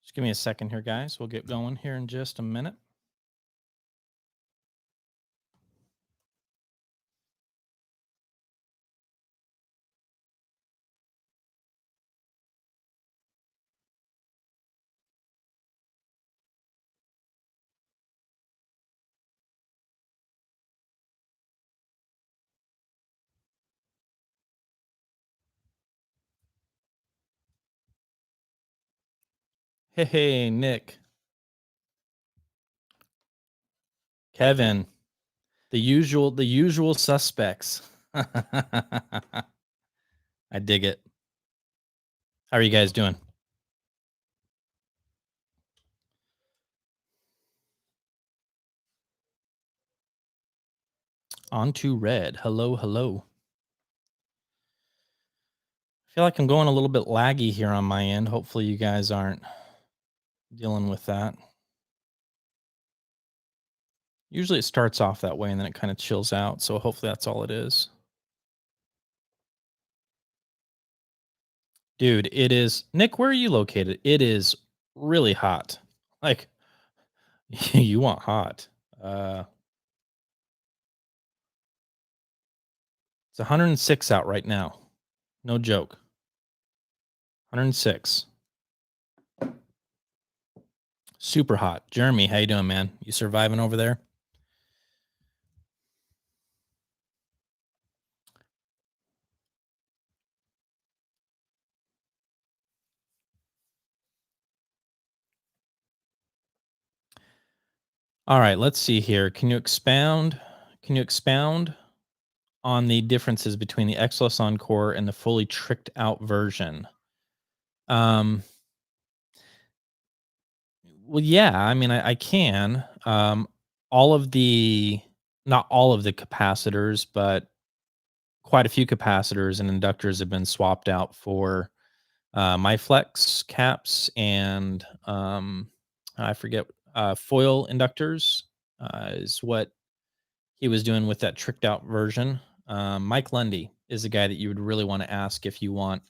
Just give me a second here, guys. We'll get going here in just a minute. Hey, Nick, Kevin, the usual suspects. I dig it. How are you guys doing? On to red. Hello, hello. I feel like I'm going a little bit laggy here on my end. Hopefully, you guys aren't dealing with that. Usually, it starts off that way and then it kind of chills out. So, hopefully, that's all it is. Dude, it is. Nick, where are you located? It is really hot. Like, you want hot. Uh, it's 106 out right now. No joke. 106. Super hot. Jeremy, how you doing, man? You surviving over there? All right, let's see here. Can you expound on the differences between the XLS Encore and the fully tricked out version? Um, well, yeah, I mean, I can. All of the, not all of the capacitors, but quite a few capacitors and inductors have been swapped out for MyFlex caps and I forget, foil inductors is what he was doing with that tricked out version. Mike Lundy is the guy that you would really want to ask if you want,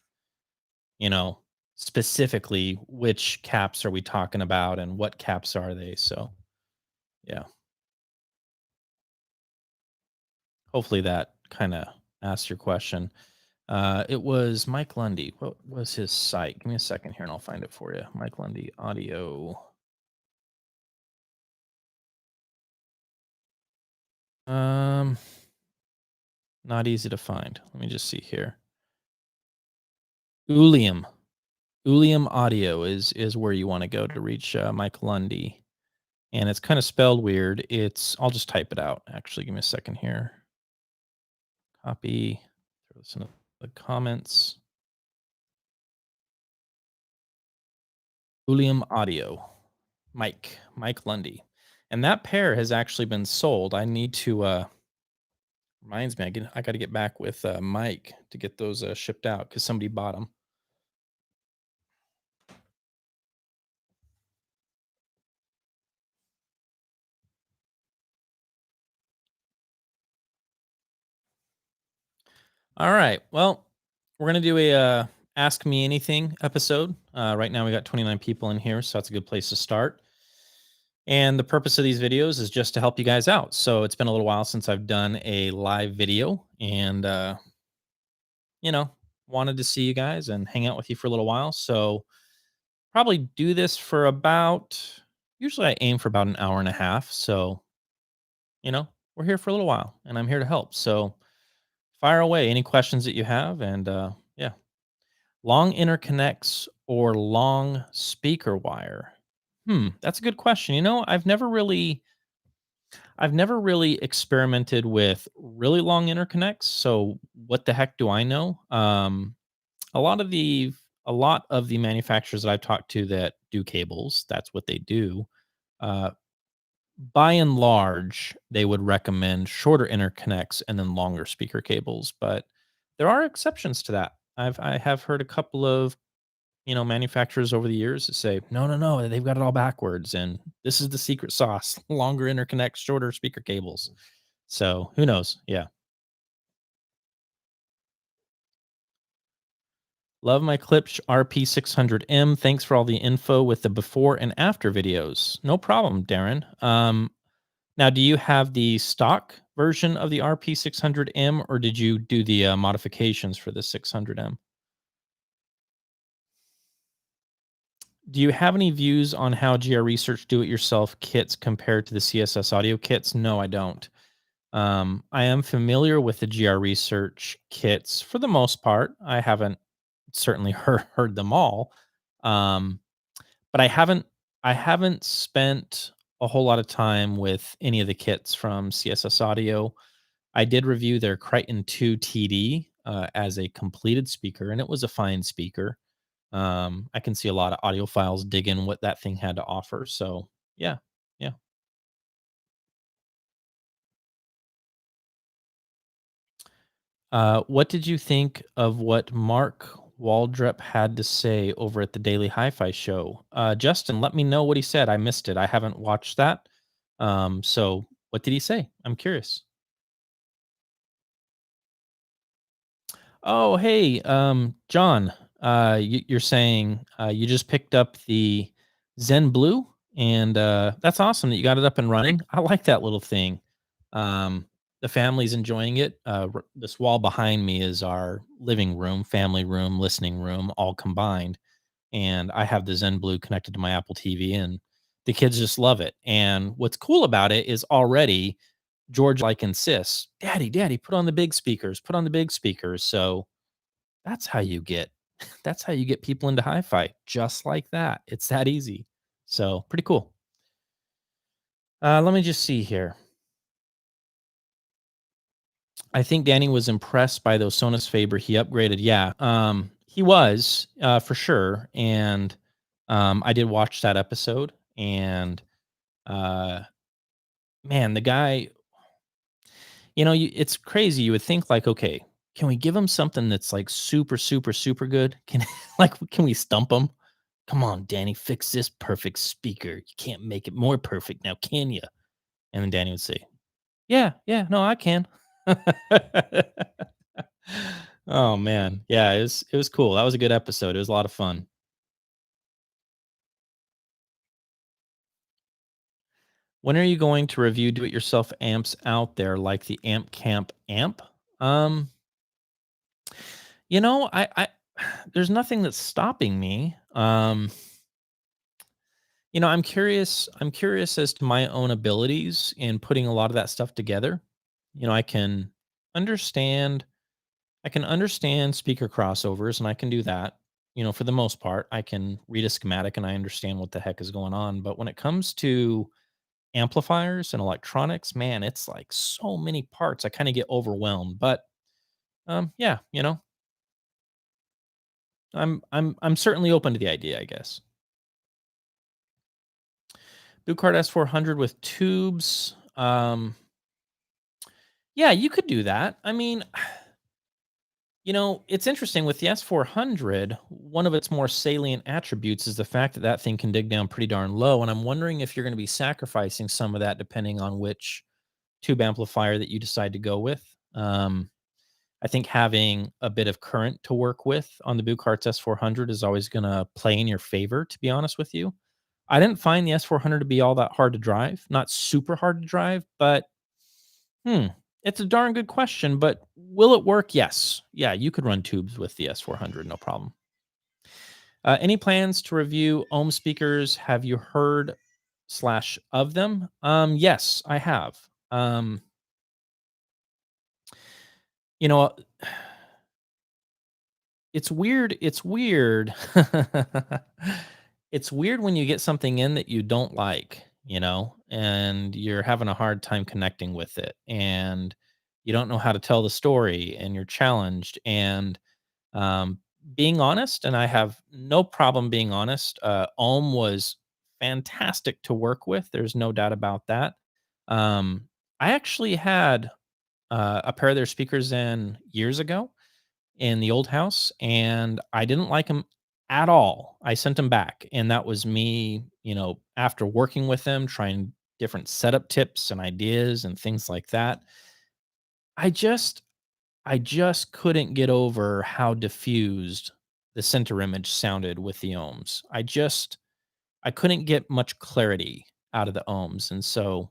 you know, specifically which caps are we talking about and what caps are they. So, yeah, hopefully that kind of asks your question. It was Mike Lundy. What was his site? Give me a second here and I'll find it for you. Mike Lundy audio. Um, Not easy to find. Let me just see here. Ulium. Ulium Audio is where you want to go to reach Mike Lundy. And it's kind of spelled weird. I'll just type it out. Actually, give me a second here. Copy. Throw this in the comments. Ulium Audio. Mike Lundy. And that pair has actually been sold. I need to reminds me, I got to get back with Mike to get those shipped out because somebody bought them. All right. Well, we're gonna do a Ask Me Anything episode. Right now, we got 29 people in here, so that's a good place to start. And the purpose of these videos is just to help you guys out. So it's been a little while since I've done a live video, and you know, wanted to see you guys and hang out with you for a little while. So probably do this for about. Usually, I aim for about an hour and a half. So we're here for a little while, and I'm here to help. So fire away any questions that you have, and yeah. Long interconnects or long speaker wire? That's a good question. I've never really experimented with really long interconnects. So what the heck do I know? A lot of the a lot of the manufacturers that I've talked to that do cables, that's what they do. Uh, by and large, they would recommend shorter interconnects and then longer speaker cables, but there are exceptions to that. I have heard a couple of manufacturers over the years that say, no, no, no, they've got it all backwards. And this is the secret sauce: longer interconnects, shorter speaker cables. So who knows? Yeah. Love my Klipsch RP600M. Thanks for all the info with the before and after videos. No problem, Darren. Now, do you have the stock version of the RP600M, or did you do the modifications for the 600M? Do you have any views on how GR Research do-it-yourself kits compare to the CSS audio kits? No, I don't. I am familiar with the GR Research kits for the most part. I haven't certainly heard them all, um, but I haven't spent a whole lot of time with any of the kits from CSS Audio. I did review their Crichton 2 TD as a completed speaker, and it was a fine speaker. I can see a lot of audiophiles digging what that thing had to offer. So yeah, yeah. What did you think of what Mark Waldrep had to say over at the Daily Hi-Fi show? Justin, let me know what he said. I missed it. I haven't watched that. So what did he say? I'm curious. Oh, hey, John. You're saying you just picked up the Zen Blue, and that's awesome that you got it up and running. I like that little thing. Um, the family's enjoying it. This wall behind me is our living room, family room, listening room, all combined. And I have the Zen Blue connected to my Apple TV, and the kids just love it. And what's cool about it is already George like insists, "Daddy, Daddy, put on the big speakers, put on the big speakers." So that's how you get that's how you get people into hi-fi, just like that. It's that easy. So, pretty cool. Let me just see here. I think Danny was impressed by those Sonos Faber he upgraded. Yeah, he was, for sure, and, I did watch that episode, and, uh, man, the guy it's crazy. You would think like, "Okay, can we give him something that's, like, super, super, super good? Can like, can we stump him? Come on, Danny, fix this perfect speaker. You can't make it more perfect now, can you?" And then Danny would say, "Yeah, yeah, no, I can." Oh, man. Yeah, it was cool. That was a good episode. It was a lot of fun. When are you going to review do-it-yourself amps out there like the Amp Camp amp? Um, I there's nothing that's stopping me. I'm curious as to my own abilities in putting a lot of that stuff together. I can understand speaker crossovers, and I can do that. For the most part, I can read a schematic and I understand what the heck is going on. But when it comes to amplifiers and electronics, man, it's like so many parts. I kind of get overwhelmed. But yeah, I'm certainly open to the idea, I guess. Boot S400 with tubes. Yeah, you could do that. I mean, it's interesting with the S400. One of its more salient attributes is the fact that that thing can dig down pretty darn low. And I'm wondering if you're going to be sacrificing some of that depending on which tube amplifier that you decide to go with. I think having a bit of current to work with on the Boot S400 is always going to play in your favor, to be honest with you. I didn't find the S400 to be all that hard to drive, not super hard to drive, but Hmm. It's a darn good question, but will it work? Yes. Yeah, you could run tubes with the S400, no problem. Any plans to review Ohm speakers? Have you heard slash of them? Yes, I have. Um, you know, it's weird. It's weird. It's weird when you get something in that you don't like, and you're having a hard time connecting with it, and you don't know how to tell the story, and you're challenged. And Um, being honest, and I have no problem being honest, Ohm was fantastic to work with. There's no doubt about that. I actually had a pair of their speakers in years ago in the old house, and I didn't like them at all. I sent them back, and that was me, after working with them, trying different setup tips and ideas and things like that. I just I just couldn't get over how diffused the center image sounded with the ohms. I couldn't get much clarity out of the ohms, and so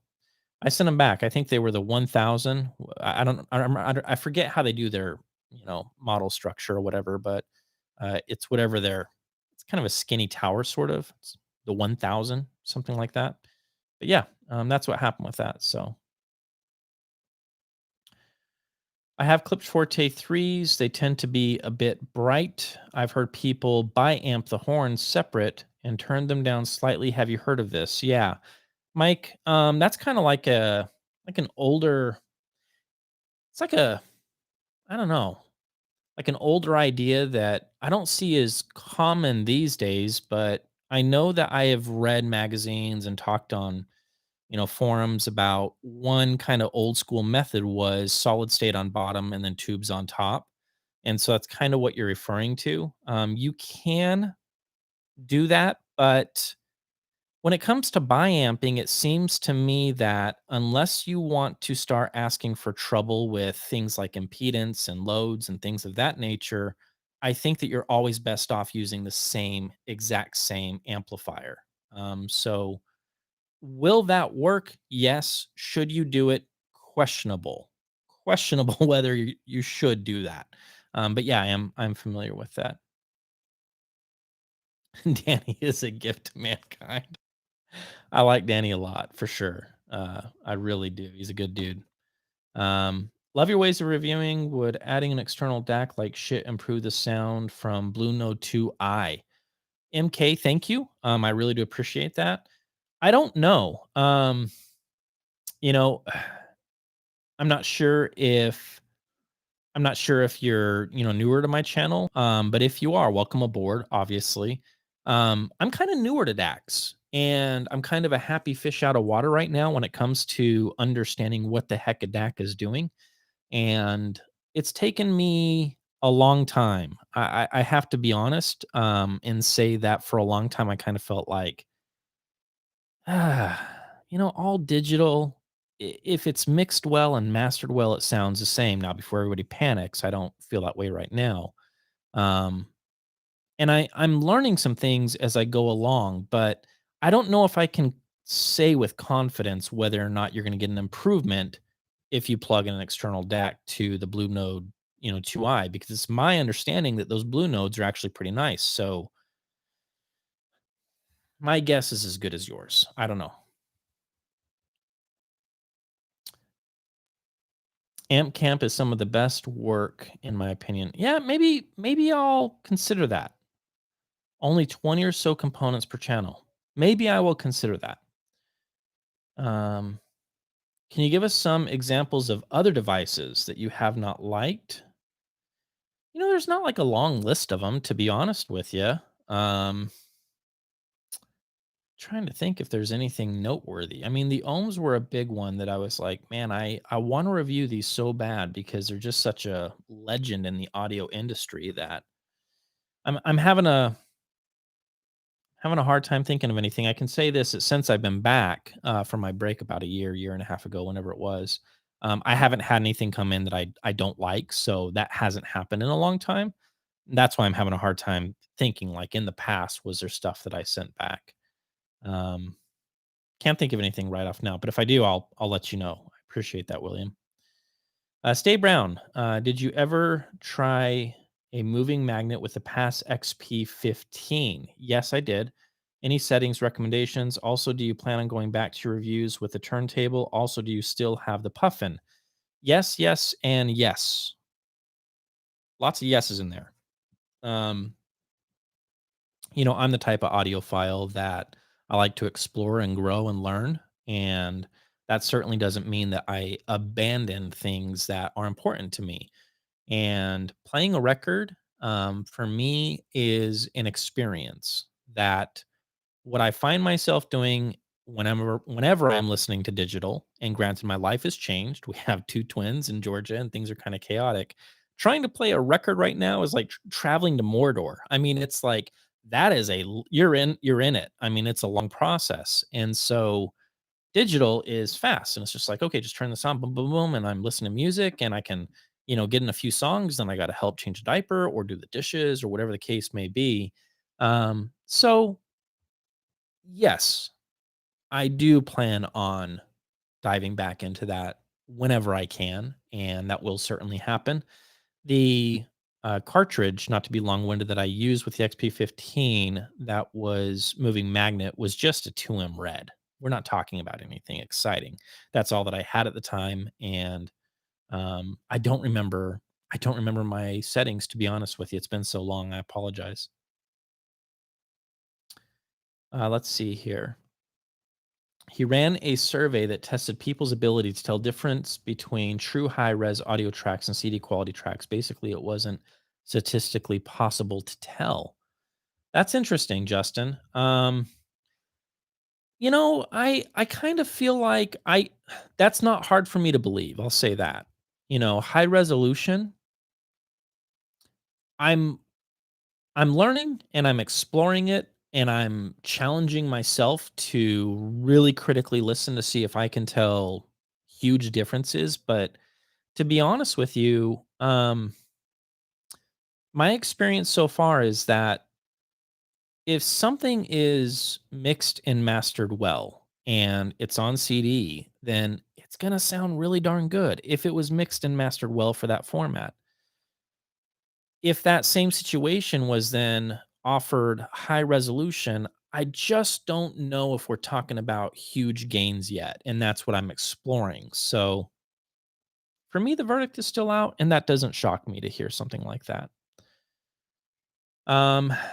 I sent them back. I think they were the 1000. I don't I forget how they do their, model structure or whatever, but, it's whatever their it's kind of a skinny tower sort of. It's the 1000, something like that. But yeah, that's what happened with that, so I have Clips Forte 3s. They tend to be a bit bright. I've heard people bi-amp the horns separate and turn them down slightly. Have you heard of this? Yeah. Mike, that's kind of like an older it's like a I don't know, like an older idea that I don't see as common these days, but I know that I have read magazines and talked on, forums about one kind of old school method was solid state on bottom and then tubes on top. And so that's kind of what you're referring to. You can do that, but when it comes to biamping, it seems to me that unless you want to start asking for trouble with things like impedance and loads and things of that nature, I think that you're always best off using the exact same amplifier. So, will that work? Yes. Should you do it? Questionable. Questionable whether you should do that. But yeah, I'm familiar with that. Danny is a gift to mankind. I like Danny a lot for sure. I really do. He's a good dude. Love your ways of reviewing. Would adding an external DAC like shit improve the sound from Blue Node 2i? MK, thank you. I really do appreciate that. I don't know. You know, I'm not sure if you're, newer to my channel. But if you are, welcome aboard, obviously. I'm kind of newer to DAX and I'm kind of a happy fish out of water right now when it comes to understanding what the heck a DAC is doing. And it's taken me a long time. I have to be honest, and say that for a long time, I kind of felt like, all digital. If it's mixed well and mastered well, it sounds the same. Now, before everybody panics, I don't feel that way right now. Um, and I'm learning some things as I go along, but I don't know if I can say with confidence whether or not you're going to get an improvement if you plug in an external DAC to the Blue Node, 2i, because it's my understanding that those Blue Nodes are actually pretty nice. So my guess is as good as yours. I don't know. Amp Camp is some of the best work in my opinion. Yeah, maybe I'll consider that. Only 20 or so components per channel. Maybe I will consider that. Um, can you give us some examples of other devices that you have not liked? There's not like a long list of them, to be honest with you. Trying to think if there's anything noteworthy. I mean, the ohms were a big one that I was like, man, I want to review these so bad because they're just such a legend in the audio industry that I'm having a hard time thinking of anything. I can say this that since I've been back from my break about a year and a half ago, whenever it was, I haven't had anything come in that I don't like. So that hasn't happened in a long time. That's why I'm having a hard time thinking. Like in the past, was there stuff that I sent back? Um, can't think of anything right off now, but if I do, I'll let you know. I appreciate that, William. Stay Brown. Did you ever try a moving magnet with the Pass XP15? Yes, I did. Any settings recommendations? Also, do you plan on going back to your reviews with the turntable? Also, do you still have the puffin? Yes, yes, and yes. Lots of yeses in there. Um, I'm the type of audiophile that I like to explore and grow and learn. And that certainly doesn't mean that I abandon things that are important to me. And playing a record, for me, is an experience that what I find myself doing whenever I'm listening to digital, and granted my life has changed. We have two twins in Georgia and things are kind of chaotic. Trying to play a record right now is like traveling to Mordor. I mean, it's like that is you're in it. I mean, it's a long process. And so digital is fast and it's just like, okay, just turn this on, boom, boom, boom, and I'm listening to music and I can get in a few songs, then I got to help change a diaper or do the dishes or whatever the case may be. So yes, I do plan on diving back into that whenever I can, and that will certainly happen. The cartridge, not to be long winded, that I used with the XP15 that was moving magnet was just a 2M red. We're not talking about anything exciting. That's all that I had at the time, and I don't remember. I don't remember my settings, to be honest with you. It's been so long. I apologize. Let's see here. He ran a survey that tested people's ability to tell difference between true high res audio tracks and CD quality tracks. Basically, it wasn't statistically possible to tell. That's interesting, Justin. I kind of feel like I that's not hard for me to believe. I'll say that. High resolution, I'm I'm learning and I'm exploring it and I'm challenging myself to really critically listen to see if I can tell huge differences, but to be honest with you, my experience so far is that if something is mixed and mastered well and it's on CD, then it's going to sound really darn good if it was mixed and mastered well for that format. If that same situation was then offered high resolution, I just don't know if we're talking about huge gains yet. And that's what I'm exploring. So for me, the verdict is still out. And that doesn't shock me to hear something like that.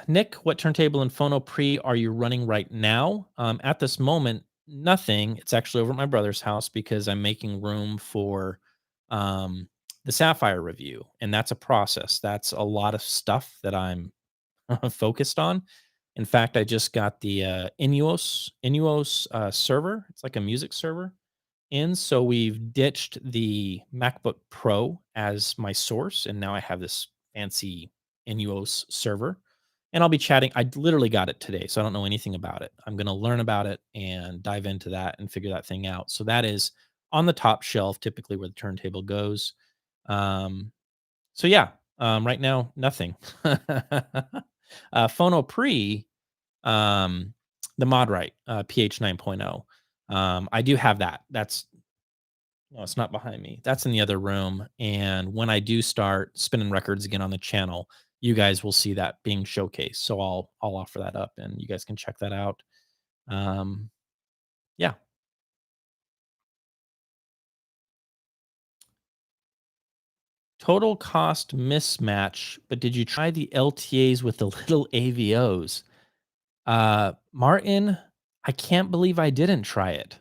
Nick, what turntable and phono pre are you running right now? At this moment, nothing. It's actually over at my brother's house because I'm making room for um, the Sapphire review, and that's a process. That's a lot of stuff that I'm focused on. In fact, I just got the Inuos server. It's like a music server in. So we've ditched the MacBook Pro as my source, and now I have this fancy Inuos server. And I'll be chatting. I literally got it today, so I don't know anything about it. I'm going to learn about it and dive into that and figure that thing out. So that is on the top shelf, typically where the turntable goes. Um, so yeah, right now nothing. Phono Pre, um, the mod right, PH 9.0. I do have that. That's no, it's not behind me. That's in the other room. And when I do start spinning records again on the channel, you guys will see that being showcased. So I'll offer that up and you guys can check that out. Um, yeah. Total cost mismatch, but did you try the LTAs with the little AVOs? Martin, I can't believe I didn't try it.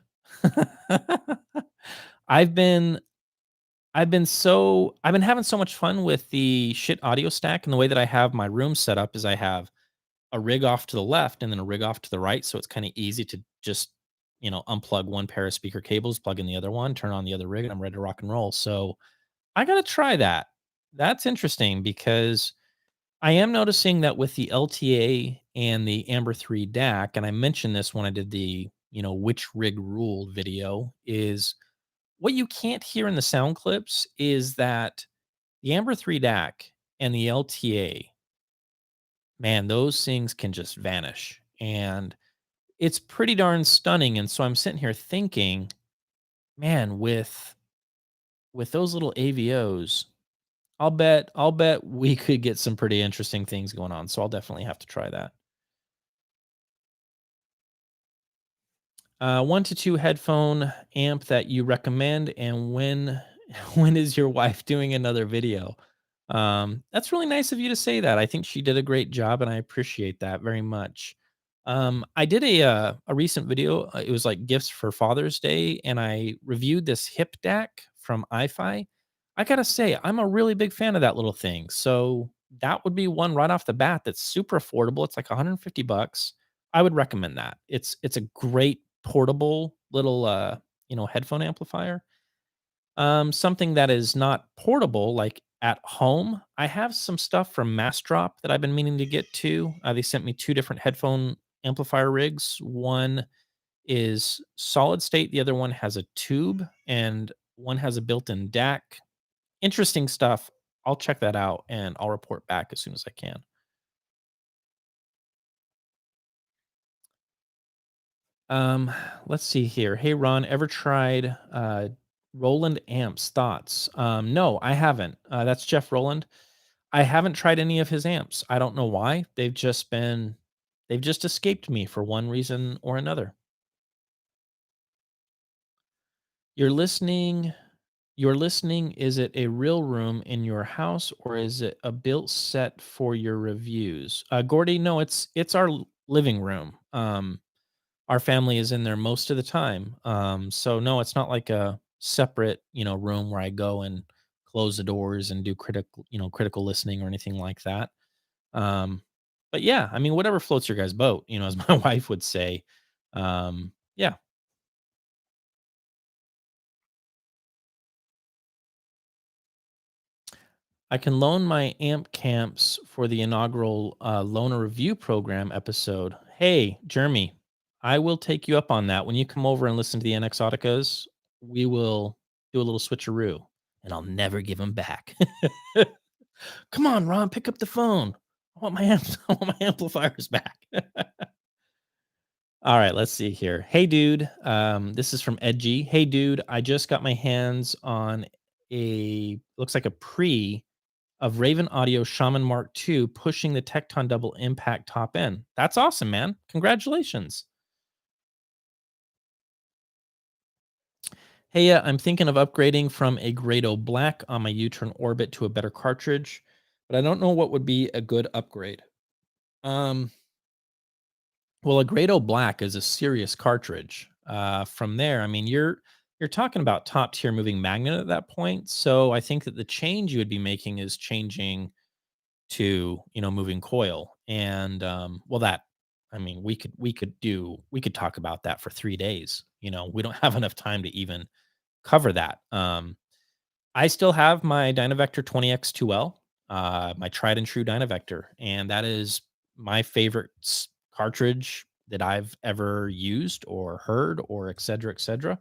I've been I've been having so much fun with the shit audio stack, and the way that I have my room set up is I have a rig off to the left and then a rig off to the right, so it's kind of easy to just, unplug one pair of speaker cables, plug in the other one, turn on the other rig, and I'm ready to rock and roll. So, I got to try that. That's interesting because I am noticing that with the LTA and the Amber 3 DAC, and I mentioned this when I did the, which rig rule video, is what you can't hear in the sound clips is that the Amber 3 DAC and the LTA, man, those things can just vanish. And it's pretty darn stunning. And so I'm sitting here thinking, man, with those little AVOs, I'll bet we could get some pretty interesting things going on. So I'll definitely have to try that. 1 to 2 headphone amp that you recommend, and when when is your wife doing another video? That's really nice of you to say that. I think she did a great job, and I appreciate that very much. I did a recent video. It was like gifts for Father's Day, and I reviewed this hip DAC from iFi. I gotta say, I'm a really big fan of that little thing. So that would be one right off the bat that's super affordable. It's like 150 bucks. I would recommend that. It's a great portable little headphone amplifier. Something that is not portable, like at home. I have some stuff from Massdrop that I've been meaning to get to. They sent me two different headphone amplifier rigs. One is solid state, the other one has a tube, and one has a built-in DAC. interesting stuff. I'll check that out and I'll report back as soon as I can. Um, let's see here. Hey Ron, ever tried Roland amps? Thoughts? No, I haven't. That's Jeff Roland. I haven't tried any of his amps. I don't know why. They've just escaped me for one reason or another. You're listening you're listening, is it a real room in your house or is it a built set for your reviews? Gordy, no, it's our living room. Our family is in there most of the time. So no, it's not like a separate, room where I go and close the doors and do critical listening or anything like that. Um, but yeah, I mean, whatever floats your guys' boat, as my wife would say. Yeah, I can loan my amp camps for the inaugural loaner review program episode. Hey, Jeremy, I will take you up on that. When you come over and listen to the NX we will do a little switcheroo and I'll never give them back. Come on, Ron, pick up the phone. I want my amplifiers back. All right, let's see here. Hey, dude. This is from Edgy. Hey, dude. I just got my hands on looks like a pre of Raven Audio Shaman Mark II pushing the Tecton double impact top end. That's awesome, man. Congratulations. Hey, I'm thinking of upgrading from a Grado Black on my U-turn Orbit to a better cartridge, but I don't know what would be a good upgrade. Um, Well, a Grado Black is a serious cartridge. From there, I mean, you're talking about top tier moving magnet at that point. So I think that the change you would be making is changing to moving coil, and well, that I mean, we could talk about that for 3 days. We don't have enough time to even cover that. I still have my Dynavector 20X2L, my tried and true Dynavector, and that is my favorite cartridge that I've ever used or heard or et cetera, et cetera.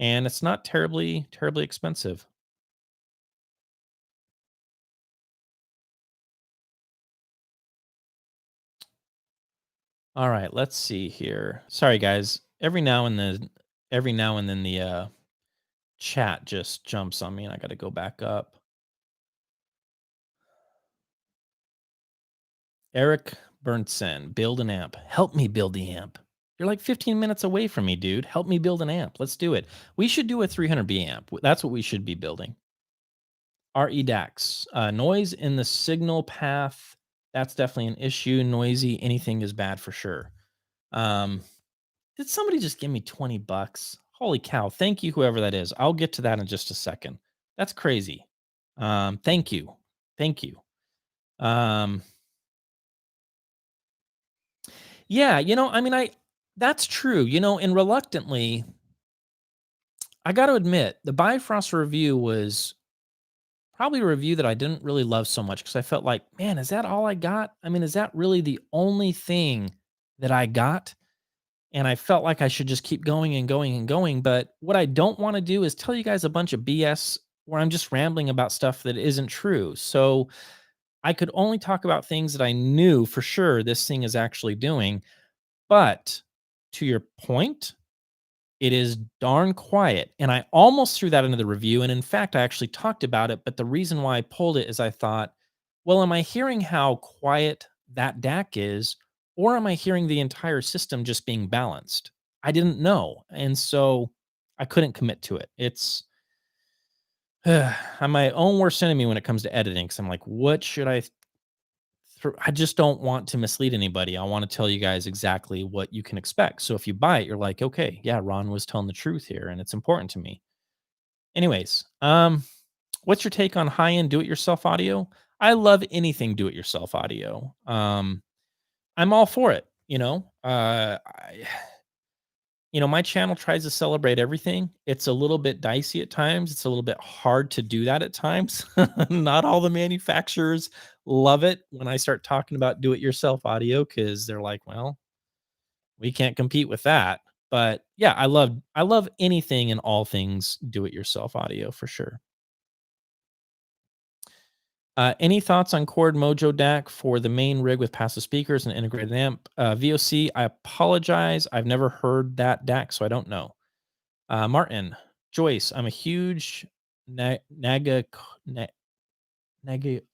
And it's not terribly, terribly expensive. All right, let's see here. Sorry, guys. Every now and then the chat just jumps on me, and I got to go back up. Eric Bernsen, build an amp. Help me build the amp. You're like 15 minutes away from me, dude. Help me build an amp. Let's do it. We should do a 300B amp. That's what we should be building. RE noise in the signal path. That's definitely an issue. Noisy, anything is bad for sure. Um, did somebody just give me 20 bucks? Holy cow. Thank you, whoever that is. I'll get to that in just a second. That's crazy. Thank you. Thank you. Um, Yeah, I mean, that's true, and reluctantly, I got to admit, the Bifrost review was probably a review that I didn't really love so much because I felt like, man, is that all I got? I mean, is that really the only thing that I got? And I felt like I should just keep going and going and going. But what I don't want to do is tell you guys a bunch of BS where I'm just rambling about stuff that isn't true. So I could only talk about things that I knew for sure this thing is actually doing. But to your point, it is darn quiet. And I almost threw that into the review. And in fact, I actually talked about it. But the reason why I pulled it is I thought, well, am I hearing how quiet that DAC is? Or am I hearing the entire system just being balanced? I didn't know. And so I couldn't commit to it. I'm my own worst enemy when it comes to editing because I'm like, what should I just don't want to mislead anybody. I want to tell you guys exactly what you can expect. So if you buy it, you're like, okay, yeah, Ron was telling the truth here, and it's important to me. Anyways, what's your take on high-end do-it-yourself audio? I love anything do-it-yourself audio. I'm all for it. My channel tries to celebrate everything. It's a little bit dicey at times. It's a little bit hard to do that at times. Not all the manufacturers love it when I start talking about do it yourself audio because they're like, well, we can't compete with that. But yeah, I love anything and all things do it yourself audio for sure. Any thoughts on Chord Mojo DAC for the main rig with passive speakers and integrated amp? VOC, I apologize. I've never heard that DAC, so I don't know. Martin, Joyce, I'm a huge Naga.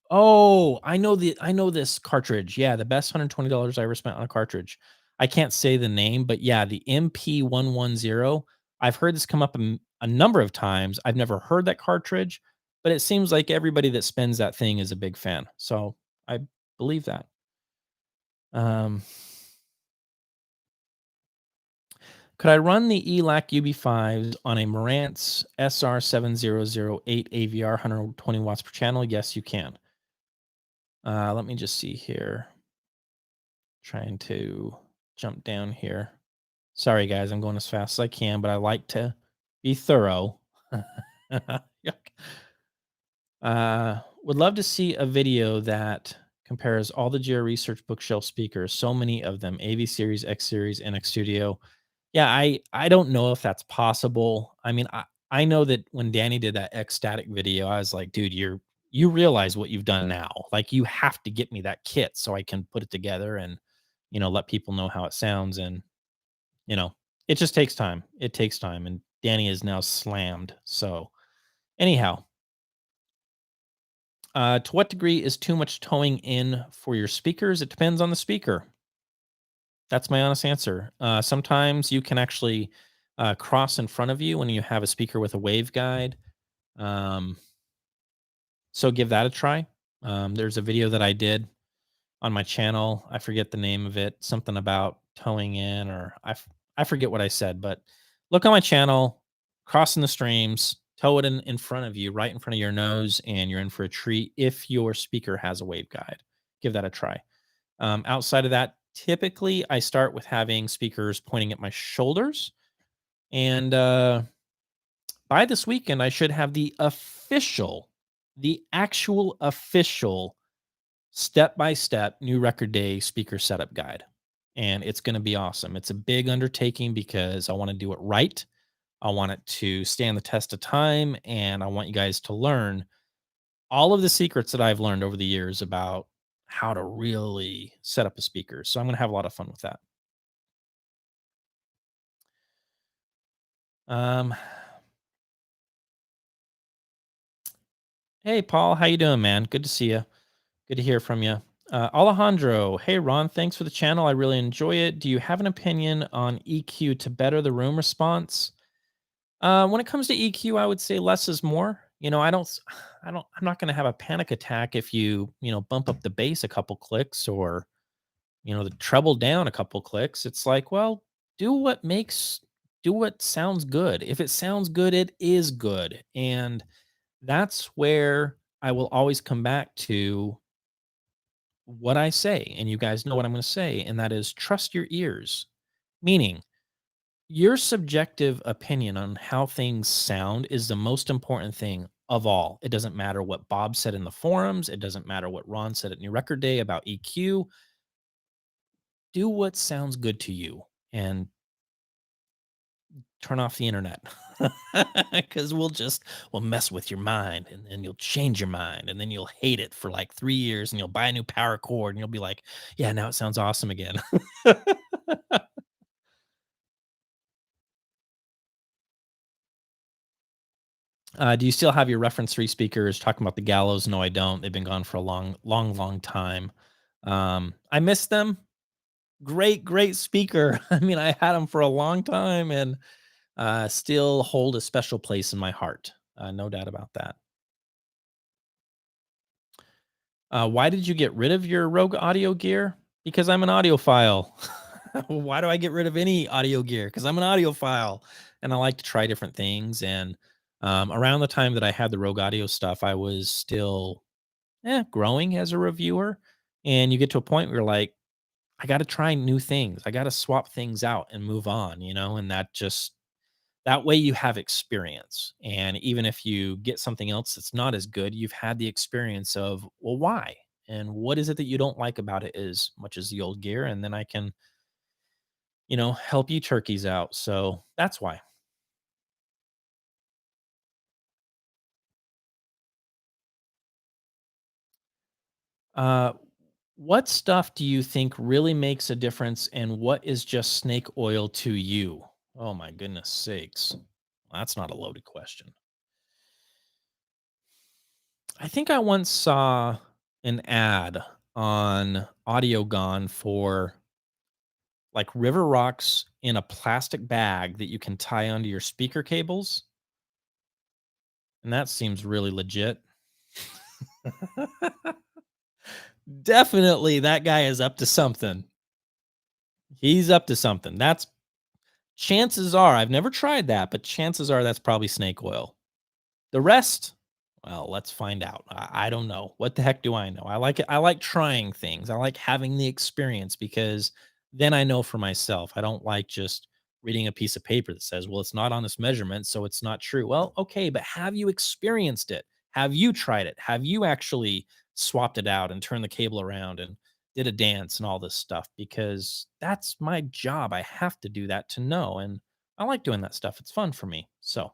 Oh, I know this cartridge. Yeah, the best $120 I ever spent on a cartridge. I can't say the name, but yeah, the MP110. I've heard this come up a number of times. I've never heard that cartridge, but it seems like everybody that spends that thing is a big fan. So I believe that. Um, could I run the ELAC UB5s on a Marantz SR7008 AVR 120 watts per channel? Yes, you can. Let me just see here. Trying to jump down here. Sorry, guys, I'm going as fast as I can, but I like to be thorough. Yuck. Would love to see a video that compares all the Geo Research bookshelf speakers, so many of them, AV Series, X Series, and X Studio. Yeah, I don't know if that's possible. I mean, I know that when Danny did that X Static video, I was like, dude, you realize what you've done now. Like you have to get me that kit so I can put it together and let people know how it sounds. And you know, it just takes time. It takes time. And Danny is now slammed. So anyhow, to what degree is too much towing in for your speakers? It depends on the speaker. That's my honest answer. Sometimes you can actually cross in front of you when you have a speaker with a waveguide. Um, so give that a try. There's a video that I did on my channel. I forget the name of it. Something about towing in, or I forget what I said. But look on my channel, crossing the streams, tow it in front of you, right in front of your nose, and you're in for a treat if your speaker has a waveguide. Give that a try. Outside of that, typically I start with having speakers pointing at my shoulders. And by this weekend, I should have the actual official step by step new record day speaker setup guide. And it's going to be awesome. It's a big undertaking because I want to do it right. I want it to stand the test of time. And I want you guys to learn all of the secrets that I've learned over the years about how to really set up a speaker. So I'm going to have a lot of fun with that. Um, hey, Paul, how you doing, man? Good to see you. Good to hear from you. Alejandro, hey, Ron, thanks for the channel. I really enjoy it. Do you have an opinion on EQ to better the room response? When it comes to EQ, I would say less is more. I'm not going to have a panic attack if you bump up the bass a couple clicks or, the treble down a couple clicks. It's like, well, do what makes, do what sounds good. If it sounds good, it is good. And that's where I will always come back to what I say. And you guys know what I'm going to say. And that is trust your ears, meaning, your subjective opinion on how things sound is the most important thing of all. It doesn't matter what Bob said in the forums. It doesn't matter what Ron said at New Record Day about EQ. Do what sounds good to you and turn off the internet because we'll mess with your mind and then you'll change your mind and then you'll hate it for like 3 years and you'll buy a new power cord and you'll be like, yeah, now it sounds awesome again. Do you still have your reference three speakers? Talking about the Gallows? No, I don't. They've been gone for a long, long, long time. I miss them. Great, great speaker. I mean, I had them for a long time and still hold a special place in my heart. No doubt about that. Why did you get rid of your Rogue audio gear? Because I'm an audiophile. Why do I get rid of any audio gear? Because I'm an audiophile and I like to try different things. And around the time that I had the Rogue audio stuff, I was still growing as a reviewer. And you get to a point where you're like, I got to try new things. I got to swap things out and move on, and that way you have experience. And even if you get something else that's not as good, you've had the experience of, well, why? And what is it that you don't like about it as much as the old gear? And then I can, help you turkeys out. So that's why. Uh, what stuff do you think really makes a difference, and what is just snake oil to you? Oh my goodness sakes. That's not a loaded question. I think I once saw an ad on AudioGone for like river rocks in a plastic bag that you can tie onto your speaker cables. And that seems really legit. Definitely that guy is up to something. He's up to something. That's chances are, I've never tried that, but chances are that's probably snake oil. The rest, well, let's find out. I don't know. What the heck do I know? I like it. I like trying things. I like having the experience because then I know for myself. I don't like just reading a piece of paper that says, well, it's not on this measurement, so it's not true. Well, okay, but have you experienced it? Have you tried it? Have you actually swapped it out and turned the cable around and did a dance and all this stuff? Because that's my job. I have to do that to know. And I like doing that stuff. It's fun for me. So,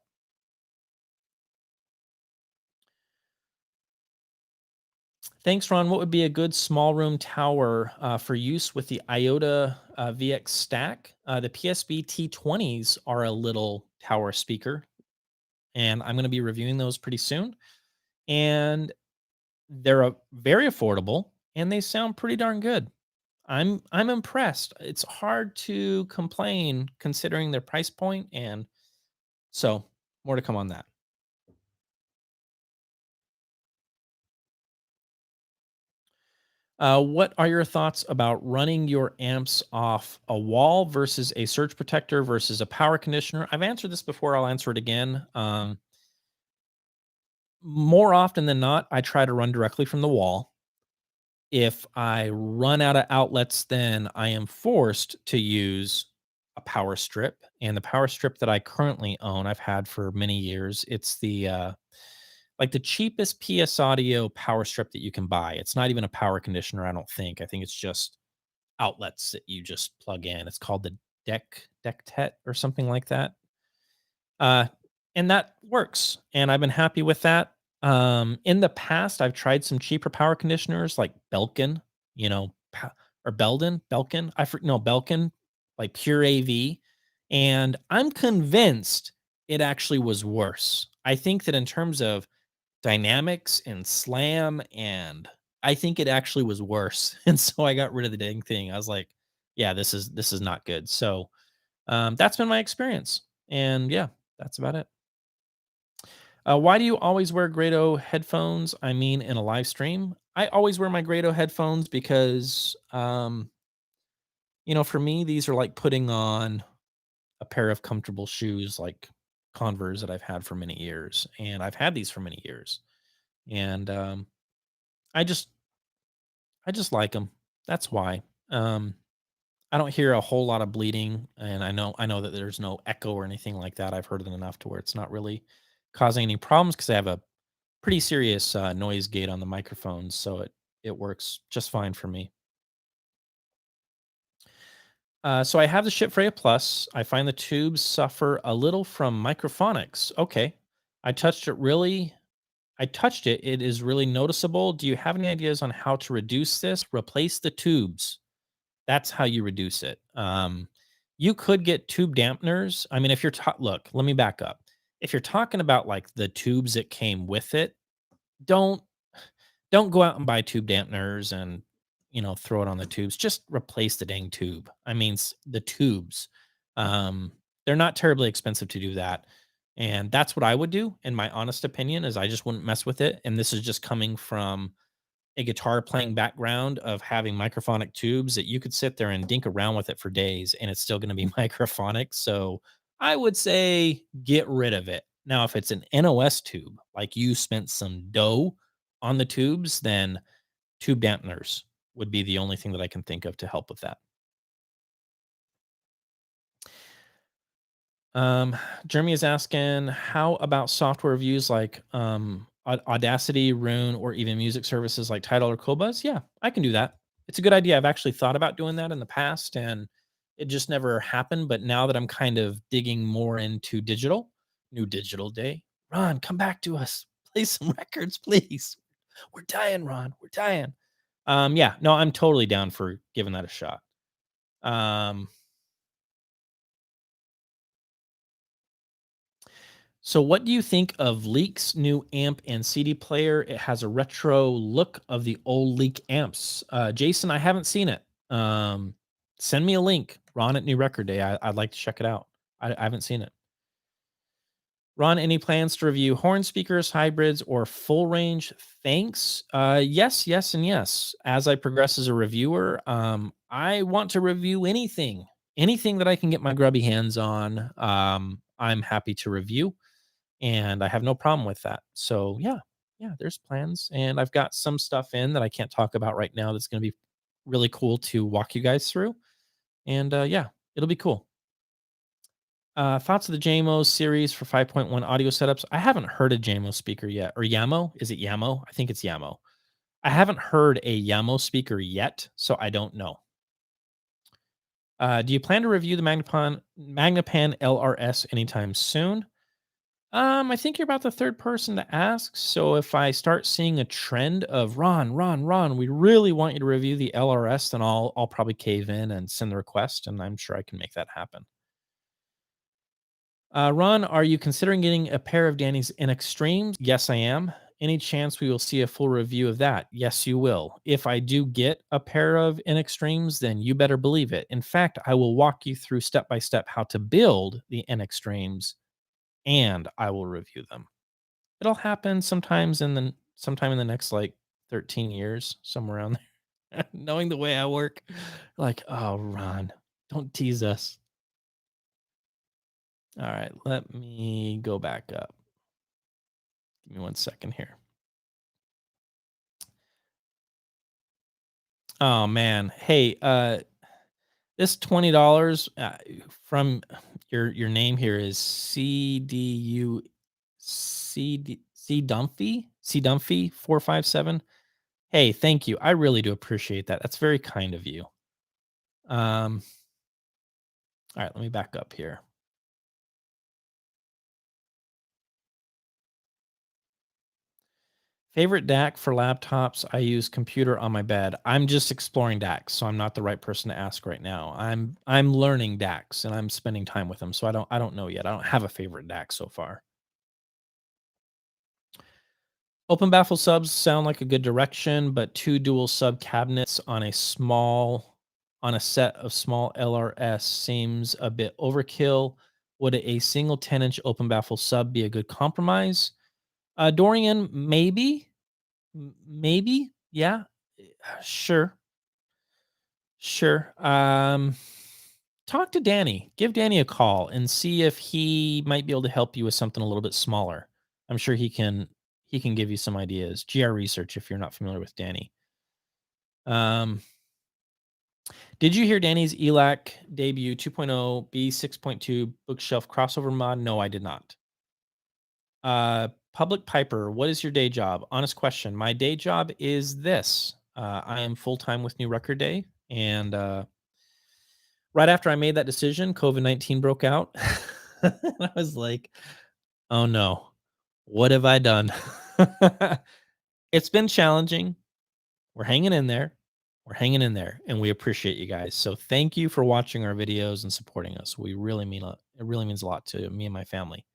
thanks, Ron. What would be a good small room tower for use with the IOTA VX stack? The PSB T20s are a little tower speaker, and I'm going to be reviewing those pretty soon. And they're very affordable, and they sound pretty darn good. I'm impressed. It's hard to complain considering their price point, and so more to come on that. What are your thoughts about running your amps off a wall versus a surge protector versus a power conditioner? I've answered this before. I'll answer it again. More often than not, I try to run directly from the wall. If I run out of outlets, then I am forced to use a power strip. And the power strip that I currently own, I've had for many years. It's the like the cheapest PS Audio power strip that you can buy. It's not even a power conditioner, I don't think. I think it's just outlets that you just plug in. It's called the Deck or something like that. Uh, and that works, and I've been happy with that. In the past, I've tried some cheaper power conditioners like Belkin, you know, or Belkin. No Belkin, like Pure AV, and I'm convinced it actually was worse. I think that in terms of dynamics and slam, and I think it actually was worse. And so I got rid of the dang thing. I was like, yeah, this is not good. So that's been my experience. And yeah, that's about it. Why do you always wear Grado headphones? I mean, in a live stream, I always wear my Grado headphones because, for me, these are like putting on a pair of comfortable shoes, like Converse that I've had for many years, and I've had these for many years, and I just I just like them. That's why. Um, I don't hear a whole lot of bleeding, and I know that there's no echo or anything like that. I've heard it enough to where it's not really causing any problems because I have a pretty serious noise gate on the microphones, so it works just fine for me. So I have the Ship Freya Plus. I find the tubes suffer a little from microphonics. Okay, I touched it really. I touched it. It is really noticeable. Do you have any ideas on how to reduce this? Replace the tubes. That's how you reduce it. You could get tube dampeners. I mean, if you're look, let me back up. If you're talking about like the tubes that came with it, don't don't go out and buy tube dampeners and throw it on the tubes. Just replace the dang tube. I mean, the tubes. Um, they're not terribly expensive to do that, and that's what I would do. In my honest opinion, is I just wouldn't mess with it. And this is just coming from a guitar playing background of having microphonic tubes that you could sit there and dink around with it for days and it's still going to be microphonic. So I would say get rid of it. Now, if it's an NOS tube, like you spent some dough on the tubes, then tube dampeners would be the only thing that I can think of to help with that. Jeremy is asking, how about software reviews like Audacity, Rune, or even music services like Tidal or Qobuz? Yeah, I can do that. It's a good idea. I've actually thought about doing that in the past, and it just never happened. But now that I'm kind of digging more into digital, new digital day, Ron, come back to us. Play some records, please. We're dying, Ron. We're dying. Yeah, no, I'm totally down for giving that a shot. Um, so what do you think of Leak's new amp and CD player? It has a retro look of the old Leak amps. Jason, I haven't seen it. Send me a link. Ron at New Record Day. I'd like to check it out. I haven't seen it. Ron, any plans to review horn speakers, hybrids, or full range? Thanks. Yes, yes, and yes. As I progress as a reviewer, I want to review anything that I can get my grubby hands on. I'm happy to review, and I have no problem with that. So yeah, yeah, there's plans, and I've got some stuff in that I can't talk about right now. That's going to be really cool to walk you guys through, and yeah, it'll be cool. Thoughts of the JMO series for 5.1 audio setups. I haven't heard a JMO speaker yet. Or Yamo. Is it Yamo? I think it's Yamo. I haven't heard a Yamo speaker yet, so I don't know. Do you plan to review the Magnapan LRS anytime soon? I think you're about the third person to ask. So if I start seeing a trend of Ron, we really want you to review the LRS, then I'll probably cave in and send the request, and I'm sure I can make that happen. Ron, are you considering getting a pair of Danny's in Extremes? Yes, I am. Any chance we will see a full review of that? Yes, you will. If I do get a pair of in Extremes, then you better believe it. In fact, I will walk you through step by step how to build the in Extremes, and I will review them. It'll happen sometime in the next like 13 years, somewhere around there. Knowing the way I work, like, oh, Ron, don't tease us. All right, let me go back up. Give me one second here. Oh man. Hey, this $20 from your name here is CDU C Dumphy 457. Hey, thank you. I really do appreciate that. That's very kind of you. Um, all right, let me back up here. Favorite DAC for laptops? I use computer on my bed. I'm just exploring DACs, so I'm not the right person to ask right now. I'm learning DACs and I'm spending time with them, so I don't know yet. I don't have a favorite DAC so far. Open baffle subs sound like a good direction, but two dual sub cabinets on a set of small LRS seems a bit overkill. Would a single 10-inch open baffle sub be a good compromise? Dorian, maybe. Maybe, yeah, sure, sure. Talk to Danny. Give Danny a call and see if he might be able to help you with something a little bit smaller. I'm sure he can give you some ideas. GR Research, if you're not familiar with Danny. Um, did you hear Danny's ELAC debut 2.0 B6.2 bookshelf crossover mod? No, I did not. Public Piper, what is your day job? Honest question. My day job is this. I am full time with New Record Day, and right after I made that decision, COVID-19 broke out. I was like, "Oh no, what have I done?" It's been challenging. We're hanging in there. We're hanging in there, and we appreciate you guys. So thank you for watching our videos and supporting us. We really mean it really means a lot to me and my family.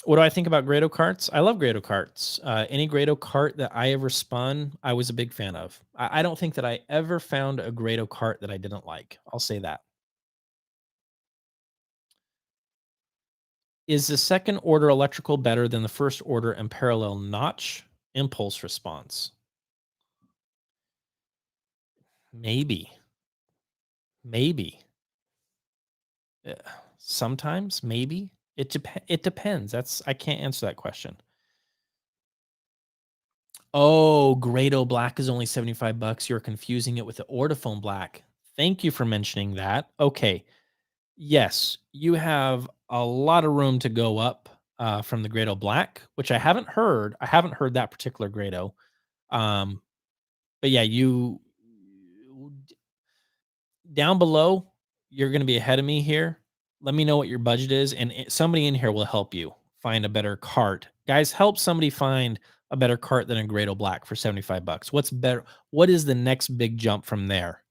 What do I think about Grado carts? I love Grado carts. Any Grado cart that I ever spun, I was a big fan of. I don't think that I ever found a Grado cart that I didn't like. I'll say that. Is the second order electrical better than the first order and parallel notch impulse response? Maybe. Maybe. Uh, Sometimes, maybe. It depends. I can't answer that question. Oh, Grado Black is only 75 bucks. You're confusing it with the Ortophone Black. Thank you for mentioning that. Okay. Yes, you have a lot of room to go up from the Grado Black, which I haven't heard. I haven't heard that particular Grado. Um, but yeah, you down below, you're going to be ahead of me here. Let me know what your budget is, and somebody in here will help you find a better cart. Guys, help somebody find a better cart than a Grado Black for 75 bucks? What's better? What is the next big jump from there?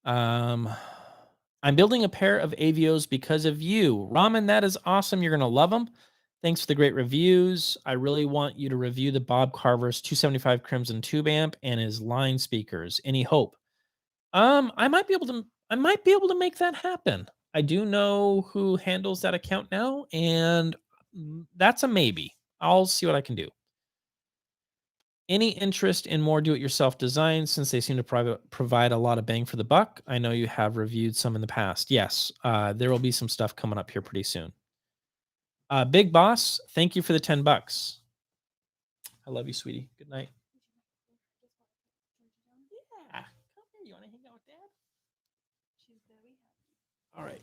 Um, I'm building a pair of Avios because of you. Ramen, that is awesome. You're going to love them. Thanks for the great reviews. I really want you to review the Bob Carver's 275 Crimson tube amp and his line speakers. Any hope? I might be able to make that happen. I do know who handles that account now, and that's a maybe. I'll see what I can do. Any interest in more do-it-yourself designs since they seem to provide a lot of bang for the buck? I know you have reviewed some in the past. Yes, there will be some stuff coming up here pretty soon. Big Boss, thank you for the $10. I love you, sweetie. Good night. Yeah, come here. You want to hang out with Dad? All right.